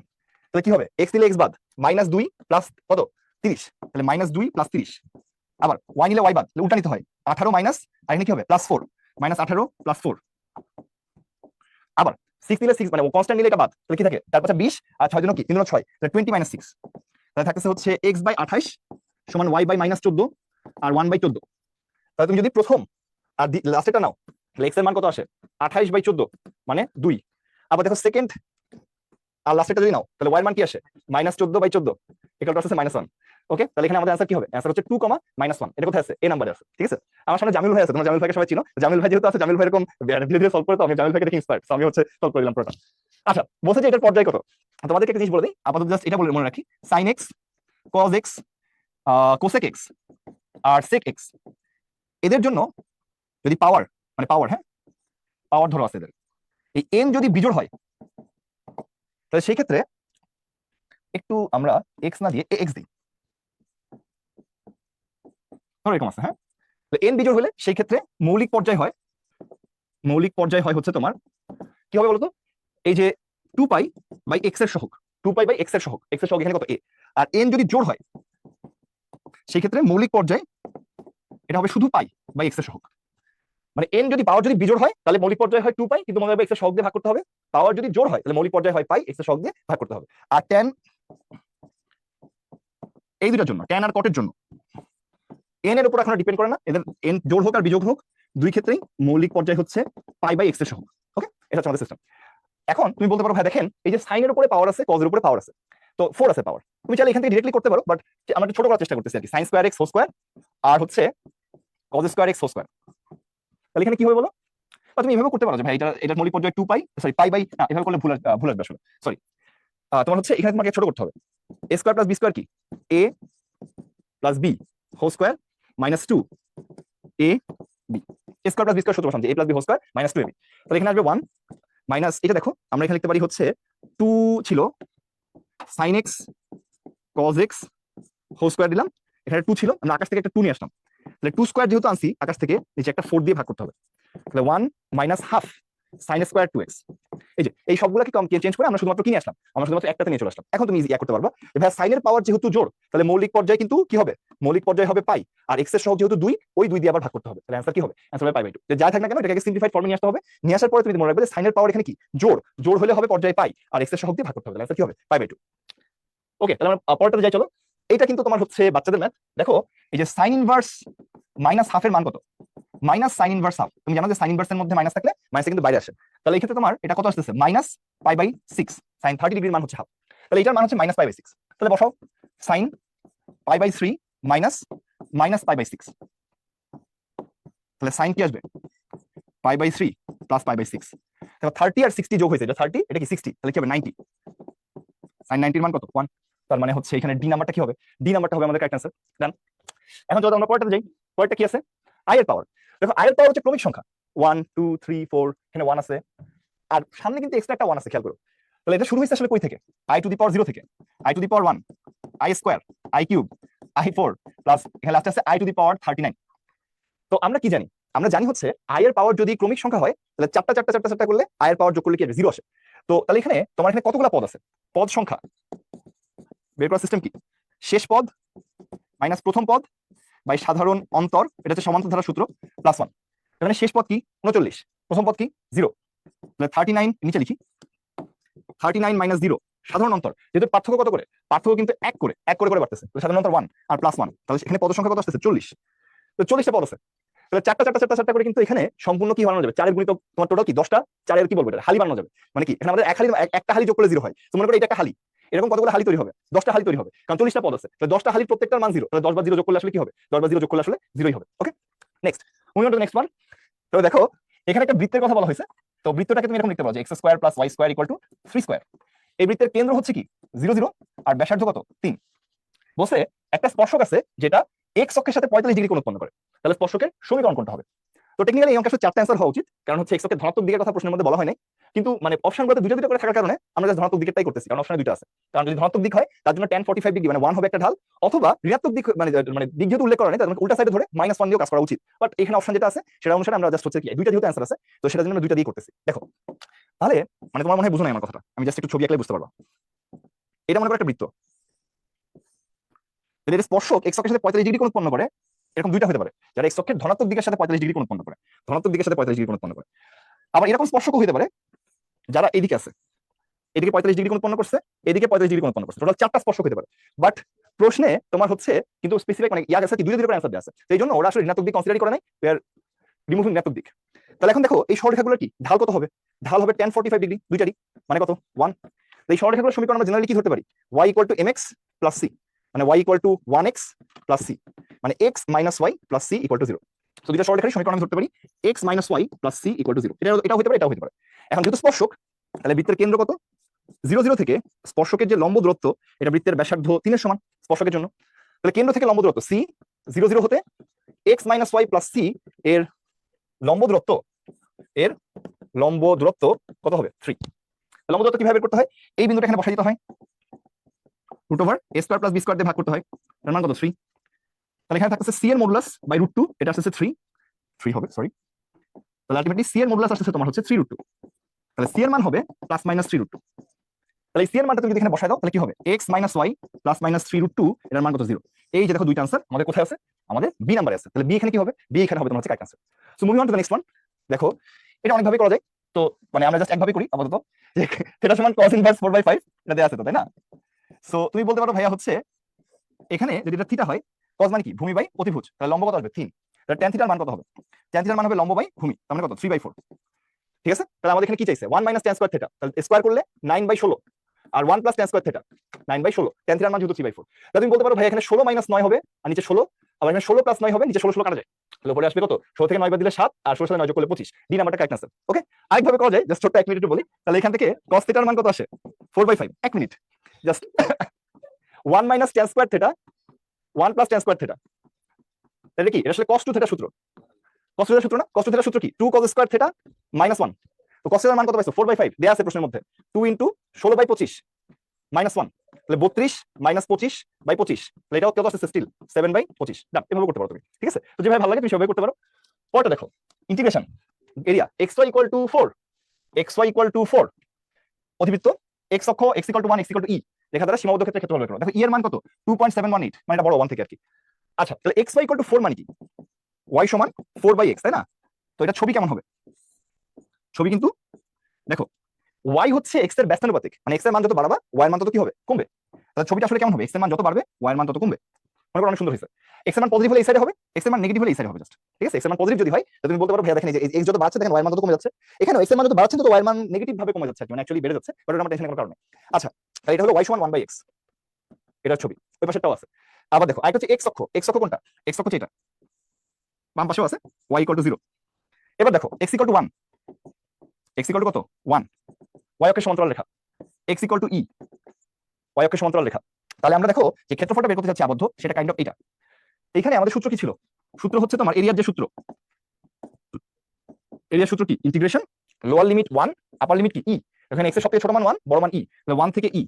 তাহলে কি হবে? x নিলে x বাদ, -2 প্লাস কত 30, তাহলে -2 + 30। আবার y নিলে y বাদ, তাহলে উল্টা নিতে হয়, 18 মাইনাস, আর এখানে কি হবে +4, -18 + 4। আবার 6 নিলে 6 মানে কনস্ট্যান্ট নিলে এটা বাদ, তাহলে কি থাকে? তারপর 20 আর 6 জন কি 3 6, তাহলে 20 - 6। তাহলে থাকতেছে হচ্ছে x/28 সমান y/-14 আর 1/14। তাহলে তুমি যদি প্রথম আর লাস্টেটা নাও, তাহলে x এর মান কত আসে? 28/14 মানে 2। আবার দেখো সেকেন্ড আর লাস্টেটা যদি নাও, তাহলে y এর মান কি আসে? -14/14 ইকুয়াল টু আসছে -1। ওকে, তাহলে এখানে আমাদের অ্যান্সার কি হবে? অ্যান্সার হচ্ছে 2, -1। এটা কোথায় আছে? এ নাম্বারে আছে, ঠিক আছে? আমার সামনে জামিল ভাই আছে, তোমরা জামিল ভাইকে সবাই চিনো। জামিল ভাই যেহেতু আছে, জামিল ভাই এরকম ধীরে ধীরে সলভ করে, তো আমি জামিল ভাইকে দেখে ইন্সপায়ার্ড, আমি হচ্ছে সলভ করে দিলাম পুরোটা। আচ্ছা, বলছে যে এটার পর্যায় কত। তোমাদেরকে একটা জিনিস বলে দিই আপাতত, জাস্ট এটা বলে মনে রাখি, sin x, cos x, cosec x আর sec x, এদের জন্য যদি পাওয়ার, মানে পাওয়ার, হ্যাঁ পাওয়ার ধরো আছে এদের, এই n যদি বিজোড় হয়, তাহলে সেই ক্ষেত্রে একটু আমরা x না দিয়ে ax দিই, ধরো এরকম আছে, হ্যাঁ। n বিজোড় হলে সেই ক্ষেত্রে মৌলিক পর্যায় হয়, মৌলিক পর্যায় হয় হচ্ছে তোমার কি হবে বলতো? এই যে 2π/x এর সহগ, 2π/x এর সহগ, x এর সহগ এখানে কত a, আর n যদি জোড় হয় সেই ক্ষেত্রে মৌলিক পর্যায় এটা হবে শুধু π/x এর সহগ। মানে n যদি পাওয়ার যদি বিজোড় হয় তাহলে মৌলিক পর্যায় হয় 2π, কিন্তু মনে রাখবে x এর সহগ দিয়ে ভাগ করতে হবে। পাওয়ার যদি জোড় হয় তাহলে মৌলিক পর্যায় হয় π, x এর সহগ দিয়ে ভাগ করতে হবে। আর tan, এই দুটার জন্য tan আর cot এর জন্য n এর উপর এখন ডিপেন্ড করে না, এদের n জোড় হোক আর বিজোড় হোক দুই ক্ষেত্রেই মৌলিক পর্যায় হচ্ছে π/x এর সহগ। ওকে, এটা হচ্ছে আমাদের সিস্টেম। এখন তুমি বলতে পারো ভাই দেখেন এই যে সাইনের উপরে পাওয়ার আছে, কজের উপরে পাওয়ার আছে, তো 4 আছে পাওয়ার, তুমি চাইলে এখান থেকে ডিরেক্টলি করতে পারো, বাট আমরা একটু ছোট করার চেষ্টা করতেছি আর কি। sin square x whole square আর হচ্ছে cos square x whole square. তাহলে এখানে কি হবে বলো? বা তুমি এভাবে করতে পারো যে ভাই এটার মৌলিক পর্যায় 2π, সরি π/, না এভাবে করলে ভুল আসবে আসলে, সরি। তোমার হচ্ছে এখানে তোমাকে ছোট করতে হবে, a square plus b square কি? a plus b whole square minus 2 a b, a square plus b square সূত্র বসান যে a plus b whole square minus 2ab। তাহলে এখানে আসবে 1 মাইনাস, এটা দেখো আমরা এখানে লিখতে পারি হচ্ছে 2 ছিল sin x cos x whole square দিলাম, এখানে 2 ছিল, আমরা আকাশ থেকে একটা 2 নিয়ে আসলাম, তাহলে 2 স্কয়ার যেহেতু আনছি আকাশ থেকে, নিচে একটা 4 দিয়ে ভাগ করতে হবে, তাহলে 1 minus half sin square 2x। এই যে এই সবগুলোকে চেঞ্জ করে আমরা শুধুমাত্র কি নিয়ে আসলাম? আমরা শুধুমাত্র একটাতে নিয়ে চলে আসলাম। এখন তুমি ইয়া করতে পারবা যে ভাই সাইনের পাওয়ার যেহেতু জোড়, তাহলে মৌলিক পর্যায় কিন্তু কি হবে? মৌলিক পর্যায় হবে পাই, আর x এর সহগ যেহেতু 2, ওই 2 দিয়ে আবার ভাগ করতে হবে, তাহলে অ্যান্সার কি হবে? অ্যান্সার হবে π/2। যে যাই থাক না কেন এটাকে সিম্পলিফাইড ফর্মে নিয়ে আসতে হবে। নিয়ে আসার পরে তুমি মনে রাখবে যে সাইনের পাওয়ার এখানে কি জোড়, জোড় হলে হবে পর্যায় পাই, আর x এর সহগ দিয়ে ভাগ করতে হবে, অ্যান্সার কি হবে? π/2। ওকে, তাহলে আমরা পরেরটাতে যাই চলো। এইটা কিন্তু তোমার হচ্ছে বাচ্চাদের ম্যাথ। দেখো এই যে সাইন ইনভার্স মাইনাস হাফ এর মান কত? মাইনাস সাইন ইনভার্স হাফ, তুমি জানো যে সাইন ইনভার্সের মধ্যে মাইনাস থাকলে মাইনাস কিন্তু বাইরে আসে। তাহলে এই ক্ষেত্রে তোমার এটা কত আসতেছে? -π/6, সাইন 30 ডিগ্রির মান হচ্ছে হাফ, তাহলে এটার মান হচ্ছে -π/6। তাহলে বসাও সাইন π/3 মাইনাস π/6, তাহলে সাইন কি আসবে? π/3 প্লাস π/6। তাহলে 30 আর 60 যোগ হয়েছে, এটা 30, এটা কি 60, তাহলে কি হবে 90। সাইন 90 এর মান কত? 1। তার মানে হচ্ছে এখানে ডি নাম্বারটা কি হবে? ডি নাম্বারটা হবে আমাদের কারেক্ট অ্যান্সার। ডান। এখন যদি আমরা পরেরটাতে যাই, পরেরটা কি আছে? আই এর পাওয়ার। দেখো আই এর পাওয়ার হচ্ছে ক্রমিক সংখ্যা, 1 2 3 4, এখানে 1 আছে, আর সামনে কিন্তু এক্সট্রা একটা 1 আছে, খেয়াল করো। তাহলে এটা শুরু হয়েছে আসলে কই থেকে? i⁻0 থেকে, i⁻1 i square i cube i4 plus এখানে লাস্টে আছে i⁻39। তো আমরা কি জানি আমরা জানি হচ্ছে আই এর পাওয়ার যদি ক্রমিক সংখ্যা হয় তাহলে চারটা চারটা চারটা চারটা করলে আই এর পাওয়ার যোগ করলে কি জিরো আসে। তো তাহলে এখানে তোমার এখানে কতগুলো পদ আছে, পদ সংখ্যা বের করার সিস্টেম কি, শেষ পদ মাইনাস প্রথম পদ বাই সাধারণ অন্তর, এটা হচ্ছে সমান্তর ধারা সূত্র, প্লাস 1। এখানে শেষ পদ কি 39, প্রথম পদ কি 0, তাহলে 39 নিচে লিখি, 39 মাইনাস 0 সাধারণ অন্তর, যেহেতু পার্থক্য কত করে, পার্থক্য কিন্তু এক করে করে বাড়তেছে, সাধারণ অন্তর 1 আর প্লাস 1, তাহলে এখানে পদ সংখ্যা কত আসছে 40। তো 40টা পদ আছে, তাহলে চারটা চারটা চারটা চারটা করে কিন্তু এখানে সম্পূর্ণ কি বানানো যাবে, চারের গুণিতক তোমার টোটাল কি 10টা, চারের কি বলবো এটা হালি বানানো যাবে। মানে কি এখানে আমাদের একটা হালি যোগ করলে 0 হয়, তো মনে করো এটা একটা হালি, এরকম কতগুলো হালি তৈরি হবে, 10টা হালি তৈরি হবে, কারণ 40টা পদ আছে, তাহলে 10টা হালির প্রত্যেকটার মান 0, তাহলে 10 বার 0 যোগ করলে আসলে কি হবে, 10 বার 0 যোগ করলে আসলে 0ই হবে। Okay, next moving on to next one. তো দেখো এখানে একটা বৃত্তের কথা বলা হয়েছে, তো বৃত্তটাকে তুমি এরকম লিখতে পারো যে x square plus y square equal two 3 square. এই বৃত্তের কেন্দ্র হচ্ছে কি 0 0 আর ব্যাসার্ধ কত 3। বলছে একটা স্পর্শক আছে যেটা x অক্ষের সাথে 45 ডিগ্রি কোণ উৎপন্ন করে, তাহলে স্পর্শকের সমীকরণ কোনটা হবে। তো টেকনিক্যালি এই অঙ্কের আসলে 4টা অ্যান্সার হওয়া উচিত, কারণ হচ্ছে x অক্ষের ধনাত্মক দিকের কথা প্রশ্নের মধ্যে বলা হয় নাই, কিন্তু মানে অপশনগুলোতে দুটো দুটো করে থাকার কারণে আমরা জাস্ট ধনাত্মক দিকেরটাই করতেছি, কারণ অপশনে দুটো আছে। কারণ যদি ধনাত্মক দিক হয় তার জন্য tan 45 ডিগ্রি মানে 1 হবে একটা ঢাল, অথবা ঋণাত্মক দিক মানে মানে দিক যেহেতু উল্লেখ করা নেই তার মানে উল্টা সাইডে ধরে -1 দিয়েও কাজ করা উচিত, বাট এখানে অপশন যেটা আছে সেটা অনুসারে আমরা জাস্ট হচ্ছে কি দুইটা যেহেতু অ্যান্সার আছে তো সেটার জন্য দুইটা দিয়ে করতেছি। দেখো তাহলে মানে তোমার মনে হয় বুঝো না আমার কথাটা, আমি জাস্ট একটু ছবি আঁকলে বুঝতে পারবা। এটা মনে করো একটা বৃত্ত, এর স্পর্শক x অক্ষের সাথে 45 ডিগ্রি কোণ উৎপন্ন করে, এরকম দুইটা হতে পারে, যারা x অক্ষের ধনাত্মক দিকের সাথে 45 ডিগ্রি কোণ উৎপন্ন করে, ধনাত্মক দিকের সাথে 45 ডিগ্রি কোণ উৎপন্ন করে। আবার এরকম স্পর্শক হতে পারে যারা এদিকে আছে, এদিকে 45 ডিগ্রি কোণ উৎপন্ন করছে, এদিকে 45 ডিগ্রি কোণ উৎপন্ন করছে, টোটাল 4টা স্পর্শক হতে পারে। বাট প্রশ্নে তোমার হচ্ছে কিন্তু স্পেসিফিক মানে ইয়া আছে কি দুইটা করে অ্যানসার দেয়া আছে, এই জন্য ওরা আসলে ঋণাত্মক দিক কনসিডার করে নাই, দে আর রিমুভিং ঋণাত্মক দিক। তাহলে এখন দেখো এই সরলরেখাগুলো কি ঢাল কত হবে, ঢাল হবে tan 45 ডিগ্রি দুইটারই, মানে কত 1। এই সরলরেখাগুলোর সমীকরণ আমরা জেনারেলি কি ধরতে পারি, y mx c, মানে y 1x c, মানে x y c 0। তো দুইটা সরলরেখার সমীকরণ আমি ধরতে পারি x y c 0, এটা হতে পারে এটাও হতে পারে। এখন যেহেতু স্পর্শক তাহলে বৃত্তের কেন্দ্র কত 0 0 থেকে স্পর্শকের যে লম্ব দূরত্ব এটা বৃত্তের ব্যাসার্ধ 3 এর সমান স্পর্শকের জন্য, তাহলে কেন্দ্র থেকে লম্ব দূরত্ব c 0 0 হতে x y c এর লম্ব দূরত্ব কত হবে 3। লম্ব দূরত্ব কিভাবে বের করতে হয়, এই বিন্দুটা এখানে বসাই দিতে হয়, √a² + b² দিয়ে ভাগ করতে হয়, এর মান কত 3। তাহলে এখানে থাকছে c এর মডুলাস বাই √2, এটা আসছে 3 হবে সরি, তাহলে আলটিমেটলি c এর মডুলাস আসছে তোমার হচ্ছে 3√2, তাহলে c এর মান হবে +-3√2। তাহলে c এর মানটা তুমি যদি এখানে বসাই দাও তাহলে কি হবে x y +-3√2, এর মান কত 0। এই যে দেখো দুইটা आंसर আমাদের কোথায় আছে, আমাদের বি নাম্বারে আছে, তাহলে বি এখানে কি হবে, বি এখানে হবে তোমার হচ্ছে correct answer. So moving on to the next one. দেখো এটা অনেক ভাবে করা যায়, তো মানে আমরা জাস্ট একভাবে করি আপাতত, যে থিটা সমান cos ইনভার্স 4/5 এটা দেয়া আছে তো তাই না। সো তুমি বলতে পারো ভাইয়া হচ্ছে এখানে যদি এটা থিটা হয়, cos মানে কি ভূমি বাই অতিভুজ, তাহলে লম্ব কত আসবে 3, তাহলে tan থিটার মান কত হবে, tan থিটার মান হবে লম্ব বাই ভূমি, তার মানে কত 3/4। ঠিক আছে, তাহলে আমাদের এখানে কি চাইছে 1 - tan স্কয়ার থিটা, তাহলে স্কয়ার করলে 9/16 আর 1 + tan স্কয়ার থিটা 9/16, tan থিটার মান যেহেতু 3/4, তাহলে তুমি বলতে পারো ভাই এখানে 16 - 9 হবে আর নিচে 16, আবার এখানে 16 + 9 হবে, নিচে 16 কাটা যায়, তাহলে উপরে আসবে কত 16 থেকে 9 বাদ দিলে 7 আর 16 সাথে 9 যোগ করলে 25, ডি নাম্বারটা কারেক্ট आंसर। ওকে, আরেকভাবে করা যায়, জাস্ট ছোট্ট 1 মিনিট একটু বলি, তাহলে এখান থেকে cos থিটার মান কত আসে 4/5, 1 minute just 1 - tan square theta 1 + tan square theta, তাহলে কি এটা আসলে cos 2 থিটা সূত্র, cos 2 থিটা সূত্র না, cos 2 থিটা সূত্র কি 2 cos স্কয়ার থিটা -1, তো cos এর মান কত পাইছো 4/5 দেয়া আছে প্রশ্নের মধ্যে, 2 * 16/25 -1, তাহলে 32 - 25/25, তাহলে এটাও কত আসছে স্টিল 7/25। ডান, এভাবে করতে পারো তুমি, ঠিক আছে। তো যেভাবে ভালো লাগে তুমি সেভাবে করতে পারো। পরেরটা দেখো integration area xy = 4, xy = 4 অধিবৃত্ত x অক্ষ x = 1 x = e রেখা দ্বারা সীমাবদ্ধ ক্ষেত্রে ক্ষেত্রফল বের করো। দেখো e এর মান কত 2.718, মানে এটা বড় 1 থেকে আর কি। আচ্ছা তাহলে xy = 4 মানে কি, y = 4/x তাই না, তো এটা ছবি কেমন হবে, ছবি কিন্তু দেখো y হচ্ছে x এর ব্যস্তানুপাতিক, মানে x এর মান যত বাড়াবা y এর মান তত কি হবে কমবে, তাহলে ছবিটা আসলে কেমন হবে, x এর মান যত বাড়বে y এর মান তত কমবে। মনে করো অনেক সুন্দর হয়েছে, x এর মান পজিটিভ হলে এই সাইডে হবে, x এর মান নেগেটিভ হলে এই সাইডে হবে জাস্ট, ঠিক আছে। x এর মান পজিটিভ যদি হয় তাহলে তুমি বলতে পারো ভাইয়া দেখেন এই যে x যত বাড়ছে দেখেন y এর মান তত কমে যাচ্ছে, এখানে x এর মান যত বাড়ছে তত y এর মান নেগেটিভ ভাবে কমে যাচ্ছে, মানে অ্যাকচুয়ালি বেড়ে যাচ্ছে, বাট এটা আমার টেনশনের কোনো কারণ নেই। আচ্ছা তাহলে এটা হলো y = 1/x, এটার ছবি, ওই পাশেরটাও আছে। আবার দেখো আরেকটা হচ্ছে x অক্ষ কোনটা, x অক্ষ যেটা বাম পাশেও আছে, y = 0। এবার দেখো x = 1, x = কত 1, y অক্ষের সমান্তরাল রেখা, x = e, y অক্ষের সমান্তরাল রেখা। তাহলে আমরা দেখো যে ক্ষেত্রফলটা বের করতে যাচ্ছি আবদ্ধ, সেটা কাইন্ড অফ এটা। এখানে আমাদের সূত্র কি ছিল, সূত্র হচ্ছে তোমার এরিয়ার যে সূত্র, এরিয়ার সূত্র কি ইন্টিগ্রেশন লোয়ার লিমিট 1 আপার লিমিট কি e, এখানে x এর সবথেকে ছোট মান 1 বড় মান e, তাহলে 1 থেকে e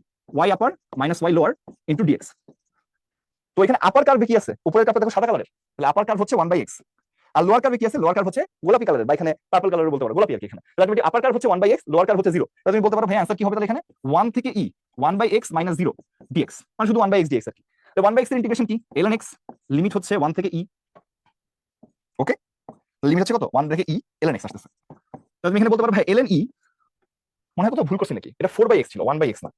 y আপার - y লোয়ার ইনটু dx। তো এখানে আপার কার্ভে কি আছে, উপরের কার্ভটা দেখো সাদা কালারের, তাহলে আপার কার্ভ হচ্ছে 1/x আর লোয়ার কার্ভে কি আছে, লোয়ার কার্ভ হচ্ছে গোলাপি কালারের বা এখানে পার্পল কালারের বলতে পারো, গোলাপি আর কি এখানে। তাহলে আপার কার্ভ হচ্ছে 1/x, লোয়ার কার্ভ হচ্ছে 0। তাহলে তুমি বলতে পারো ভাই অ্যান্সার কি হবে তাহলে এখানে 1 থেকে e 1/x - 0 dx, মানে শুধু 1/x dx আর কি। তো 1/x এর ইন্টিগ্রেশন কি, ln x, লিমিট হচ্ছে 1 থেকে e, ওকে, লিমিট হচ্ছে কত 1 থেকে e ln x আসতেছে। তাহলে তুমি এখানে বলতে পারো ভাই ln e, মনে হয় কোথাও ভুল করছি নাকি, এটা 4/x ছিল, 1/x না,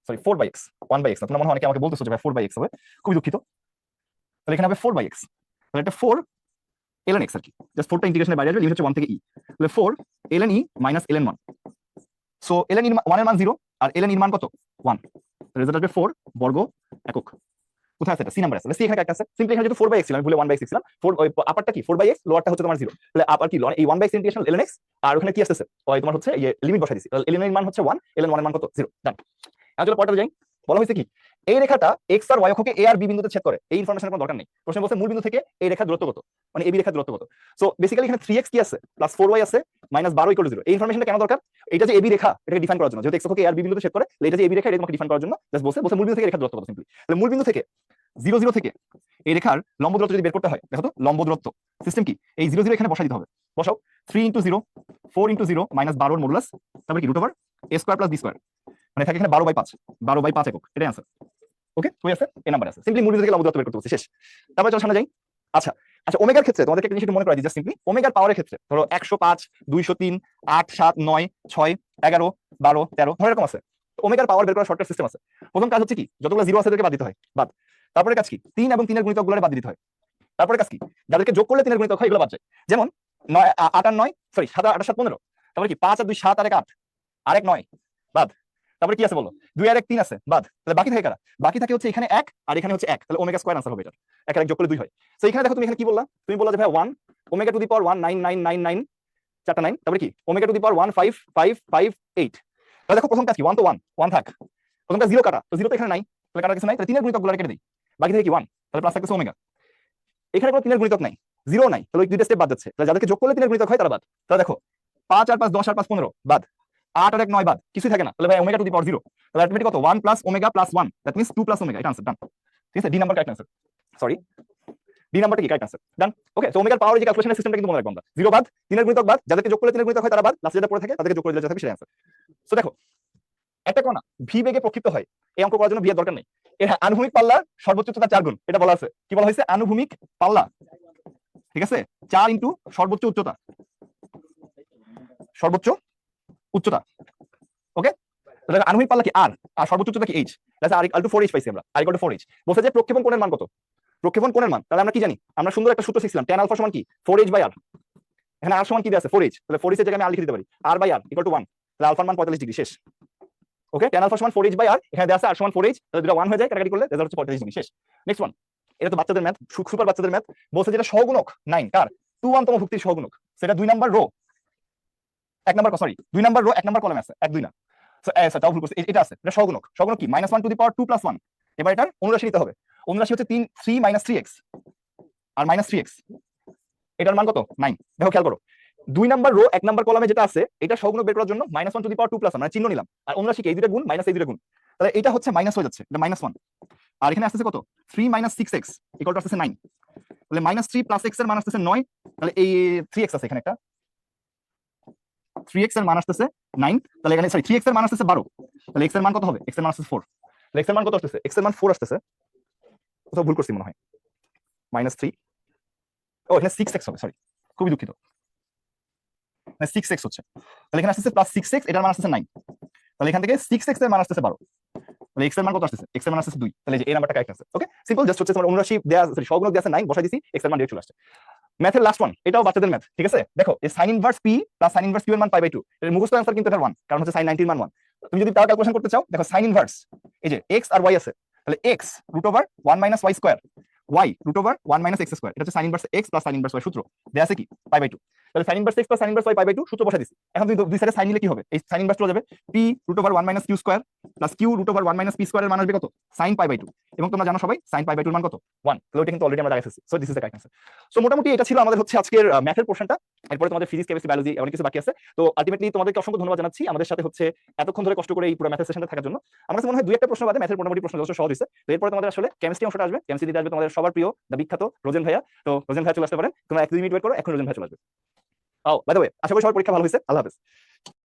সরি 4/x, 1/x না। তোমরা মনে হয় অনেকে আমাকে বলতেছো যে ভাই 4/x হবে, খুবই দুঃখিত। তাহলে এখানে হবে 4/x, তাহলে এটা 4 ln x আর কি, জাস্ট 4টা ইন্টিগ্রেশনের বাইরে আসবে, লিমিট হচ্ছে 1 থেকে e, তাহলে 4 ln e minus ln 1। So ln e 1 এর মান 0 আর ln e এর মান কত 1, রেজাল্ট আসবে 4 বর্গ একক। কোথায় আছে এটা, সি নাম্বার আছে, সি এখানে কাটতে আছে। সিম্পলি এখানে যেহেতু 4/x ছিল, আমি ভুলে 1/x ছিলাম, 4 ওই আপারটা কি 4/x, লোয়ারটা হচ্ছে তোমার 0, তাহলে আপার কি এই 1/x ইন্টিগ্রেশন ln x, আর ওখানে কি আসছে ওই তোমার হচ্ছে এই লিমিট বসাই দিছি, তাহলে ln এর মান হচ্ছে 1, ln 1 এর মান কত 0। ডান। এখন চলো পরেরটা যাই। বলা হয়েছে কি এই রেখাটা x R y অক্ষকে a R b বিন্দুতে ছেদ করে, এই ইনফরমেশনের কোনো দরকার নেই। প্রশ্ন বলছে মূল বিন্দু থেকে এই রেখার দূরত্ব কত, মানে ab রেখার দূরত্ব কত। সো বেসিক্যালি এখানে 3x কি আছে প্লাস 4y আছে মাইনাস 12 = 0। এই ইনফরমেশনটা কেন দরকার, এটা যে ab রেখা এটাকে ডিফাইন করার জন্য, যেহেতু x অক্ষকে a আর b বিন্দুতে ছেদ করে, এটা যে ab রেখা এটা তোমাকে ডিফাইন করার জন্য জাস্ট বলছে মূল বিন্দু থেকে রেখার দূরত্ব কত। সিম্পলি তাহলে মূল বিন্দু থেকে 0 0 থেকে এই রেখার লম্ব দূরত্ব যদি বের করতে হয়, দেখো তো লম্ব দূরত্ব সিস্টেম কি, এই 0 0 এখানে বসাই দিতে হবে। বসাও 3 × 0 4 × 0 মাইনাস 12 এর মডুলাস, তারপরে কি √a² + b², মানে থাকে এখানে 12/5, 12/5 একক, এটাই आंसर। ওকে, হয়ে আছে, এই নাম্বার আছে। সিম্পলি মূল বিন্দু থেকে লম্ব দূরত্ব বের করতে বলছি, শেষ। তারপরে চলো সামনে যাই। আচ্ছা আচ্ছা, ওমেগার ক্ষেত্রে তোমাদেরকে একটা জিনিস একটু মনে করাই দিই, জাস্ট সিম্পলি ওমেগার পাওয়ারের ক্ষেত্রে ধরো 105 203 8 7 9 6 11 12 13 ধরো এরকম আছে। ওমেগার পাওয়ার বের করার শর্টকাট সিস্টেম আছে। প্রথম কাজ হচ্ছে কি, যতগুলো জিরো আছে তাদেরকে বাদ দিতে হয়, বাদ। তারপরে কাজ কি, 3 এবং 3 এর গুণিতকগুলোরে বাদ দিতে হয়। তারপরে কাজ কি, যাদেরকে যোগ করলে 3 এর গুণিতক হয় এগুলো বাদ যায়। যেমন 9 8 আর 9 সরি 7 8 7 15, তারপরে কি 5 আর 2 7 আর 1 8 আর 1 9 বাদ। তারপরে কি আছে বলো, 2 আর 1 3 আছে বাদ। তাহলে বাকি থাকে কারা, বাকি থাকে হচ্ছে এখানে 1 আর এখানে হচ্ছে 1, তাহলে ওমেগা স্কয়ার आंसर হবে এটা। 1 আর 1 যোগ করলে 2 হয়। সো এখানে দেখো তুমি এখানে কি বললা, তুমি বললা যে ভাই 1 ওমেগা টু দি পাওয়ার 1 9 9 9 9 চারটা 9, তারপরে কি ওমেগা টু দি পাওয়ার 1 5 5 5 8। তাহলে দেখো প্রথম কাজ কি, 1 তো 1 থাক, প্রথম কাজ 0 কাটা, তো 0 তো এখানে নাই, তাহলে কাটার কিছু নাই, তাহলে 3 এর গুণিতকগুলো কেটে দেই, বাকি থেকে কি 1, তাহলে প্লাস থাকতেছে ওমেগা। এখানে কোনো 3 এর গুণিতক নাই, 0 নাই, তাহলে ওই দুইটা স্টেপ বাদ যাচ্ছে। তাহলে যাদেরকে যোগ করলে 3 এর গুণিতক হয় তারা বাদ। তাহলে দেখো 5 আর 5 10 আর 5 15 বাদ, 8 আর 1 9 বাদ, কিছুই থাকে না। তাহলে ভাই ওমেগা টু দি পাওয়ার 0, তাহলে আলটিমেটলি কত 1 plus omega plus 1, that means 2 plus omega, এটা आंसर ডান। ঠিক আছে, D number correct answer, sorry D নাম্বারটা কি কারেক্ট आंसर ডান। ওকে, সো ওমেগার পাওয়ার যে ক্যালকুলেশনের সিস্টেমটা কিন্তু মনে রাখবো আমরা, 0 বাদ, 3 এর গুণিতক বাদ, যাদেরকে যোগ করলে 3 এর গুণিতক হয় তারা বাদ, লাস্টে যেটা পড়ে থাকে তাদেরকে যোগ করে দিলে যা থাকবে সেটা आंसर। সো দেখো একটা কণা ভি বেগে প্রক্ষিপ্ত হয়, এই অঙ্ক করার জন্য ভি এর দরকার নেই, এর আনুভূমিক পাল্লা সর্বোচ্চ উচ্চতা 4 গুণ, এটা বলা আছে। কি বলা হয়েছে, আনুভূমিক পাল্লা, ঠিক আছে 4 ইনটু সর্বোচ্চ উচ্চতা, সর্বোচ্চ উচ্চতা। ওকে, তাহলে আনুভূমিক পাল্লা কি আর, আর সর্বোচ্চ উচ্চতা কি h, তাহলে আর ইকুয়াল টু 4h পাইছি আমরা, আর ইকুয়াল টু 4h। বলছে যে প্রক্ষেপণ কোণের মান কত, প্রক্ষেপণ কোণের মান, তাহলে আমরা কি জানি, আমরা সুন্দর একটা সূত্র শিখছিলাম, tan আলফা সমান কি 4h/r, এখানে r সমান কি দেয়া আছে 4h, তাহলে 4h এর জায়গায় আমি r লিখে দিতে পারি, r/r ইকুয়াল টু 1, তাহলে আলফার মান 45 ডিগ্রি, শেষ। ওকে, tan আলফা সমান 4h/r, এখানে দেয়া আছে r সমান 4h, তাহলে দুটো 1 হয়ে যায়, কাটাকাটি করলে রেজাল্ট হচ্ছে 45 ডিগ্রি, শেষ। নেক্সট ওয়ান, এটা তো বাচ্চাদের ম্যাথ, সুপার বাচ্চাদের ম্যাথ। বলছে যেটা সহগুণক 9 কার 2 তম ভুক্তির সহগুণক, সেটা 2 number rho 1 number, sorry 2 number rho 1 number কলামে আছে, 1 2 না, সো তাও ভুল করছে, এটা আছে, এটা সহগুণক। সহগুণক কি -1 টু দি পাওয়ার 2 + 1। এবার এটার অনুরাশি নিতে হবে, অনুরাশি হচ্ছে 3 - 3x আর -3x, এটার মান কত 9। দেখো খেয়াল করো, 2 নাম্বার রো 1 নাম্বার কলামে যেটা আছে এটা সহগুণক বের করার জন্য -1 টু দি পাওয়ার 2 + 1 মানে চিহ্ন নিলাম, আর অনুরাশি এই দুটো গুণ মাইনাস এই দুটো গুণ, তাহলে এটা হচ্ছে মাইনাস হয়ে যাচ্ছে, এটা -1, আর এখানে আসছে কত 3 - 6x ইকুয়াল টু আসছে 9, তাহলে -3 + x এর মান আসছে 9, তাহলে এই 3x আছে এখানে একটা, 3x এর মান আসছে 9, তাহলে এখানে সরি 3x এর মান আসছে 12, তাহলে x এর মান কত হবে, x এর মান আসছে 4, তাহলে x এর মান কত আসছে, x এর মান 4 আসছে, কোথাও ভুল করছি মনে হয়, -3, ও এখানে 6x হবে, সরি খুবই দুঃখিত, মানে 6x হচ্ছে, তাহলে এখানে আসছে +6x, এটার মান আসছে 9, তাহলে এখান থেকে 6x এর মান আসছে 12, তাহলে x এর মান কত আসছে, x এর মান আসছে 2, তাহলে এই নাম্বারটা কারেক্ট আছে। ওকে, সিম্পল, জাস্ট হচ্ছে তোমার অনুরাশি দেয়া, সরি সহগুণক দেয়া আছে 9 বসাই দিছি, x এর মান ডাইরেক্ট চলে আসছে। ম্যাথের লাস্ট ওয়ান, এটাও বাচ্চাদের ম্যাথ, ঠিক আছে। দেখো এই sin inverse p + sin inverse q এর মান π/2, এর মুখস্থ आंसर কিন্তু এটা 1, কারণ হচ্ছে sin 90 এর মান 1। তুমি যদি তার ক্যালকুলেশন করতে চাও, দেখো sin ইনভার্স এই যে x আর y আছে, তাহলে x √1 - y², y √1 - x², এটা হচ্ছে sin inverse x + sin inverse y সূত্র দেয়া আছে কি π/2। তাহলে sin inverse x plus sin inverse y pi by 2 সূত্র বসাই দিছি। এখন তুমি দুই সাইডে sin নিলে কি হবে? এই sin ইনভার্স চলে যাবে p √1 - q square plus q √1 - p square এর মান আসবে কত? sin pi by 2। এবং তোমরা জানো সবাই sin পাই বাই 2 এর মান কত? 1। তাহলে ওটা কিন্তু অলরেডি আমরা দেখাইছি। So this is the correct answer. So মোটামুটি এটা ছিল আমাদের হচ্ছে আজকের ম্যাথের পোরশনটা। এরপরে তোমাদের ফিজিক্স, কেমিস্ট্রি, বায়োলজি অনেক কিছু বাকি আছে। তো আলটিমেটলি তোমাদেরকে অসংখ্য ধন্যবাদ জানাচ্ছি আমাদের সাথে হচ্ছে এতক্ষণ ধরে কষ্ট করে এই পুরো ম্যাথের সেশনটা থাকার জন্য। আমার কাছে মনে হয় দুই একটা প্রশ্ন বাদে ম্যাথের মোটামুটি প্রশ্ন যথেষ্ট সহজ হয়েছে। তো এরপরে তোমাদের আসলে কেমিস্ট্রি অংশটা আসবে। কেমিস্ট্রি দিতে আসবে তোমাদের সবার প্রিয় দা বিখ্যাত রোজেন ভাইয়া। তো রোজেন ভাইয়া চলে আসতে পারেন। তোমরা 1-2 মিনিট ওয়েট করো, এখন রোজেন ভাইয়া চলে আসবে। বাই দ্য ওয়ে, আশা করি সবার পরীক্ষা ভালো হয়েছে। আল্লাহ হাফেজ।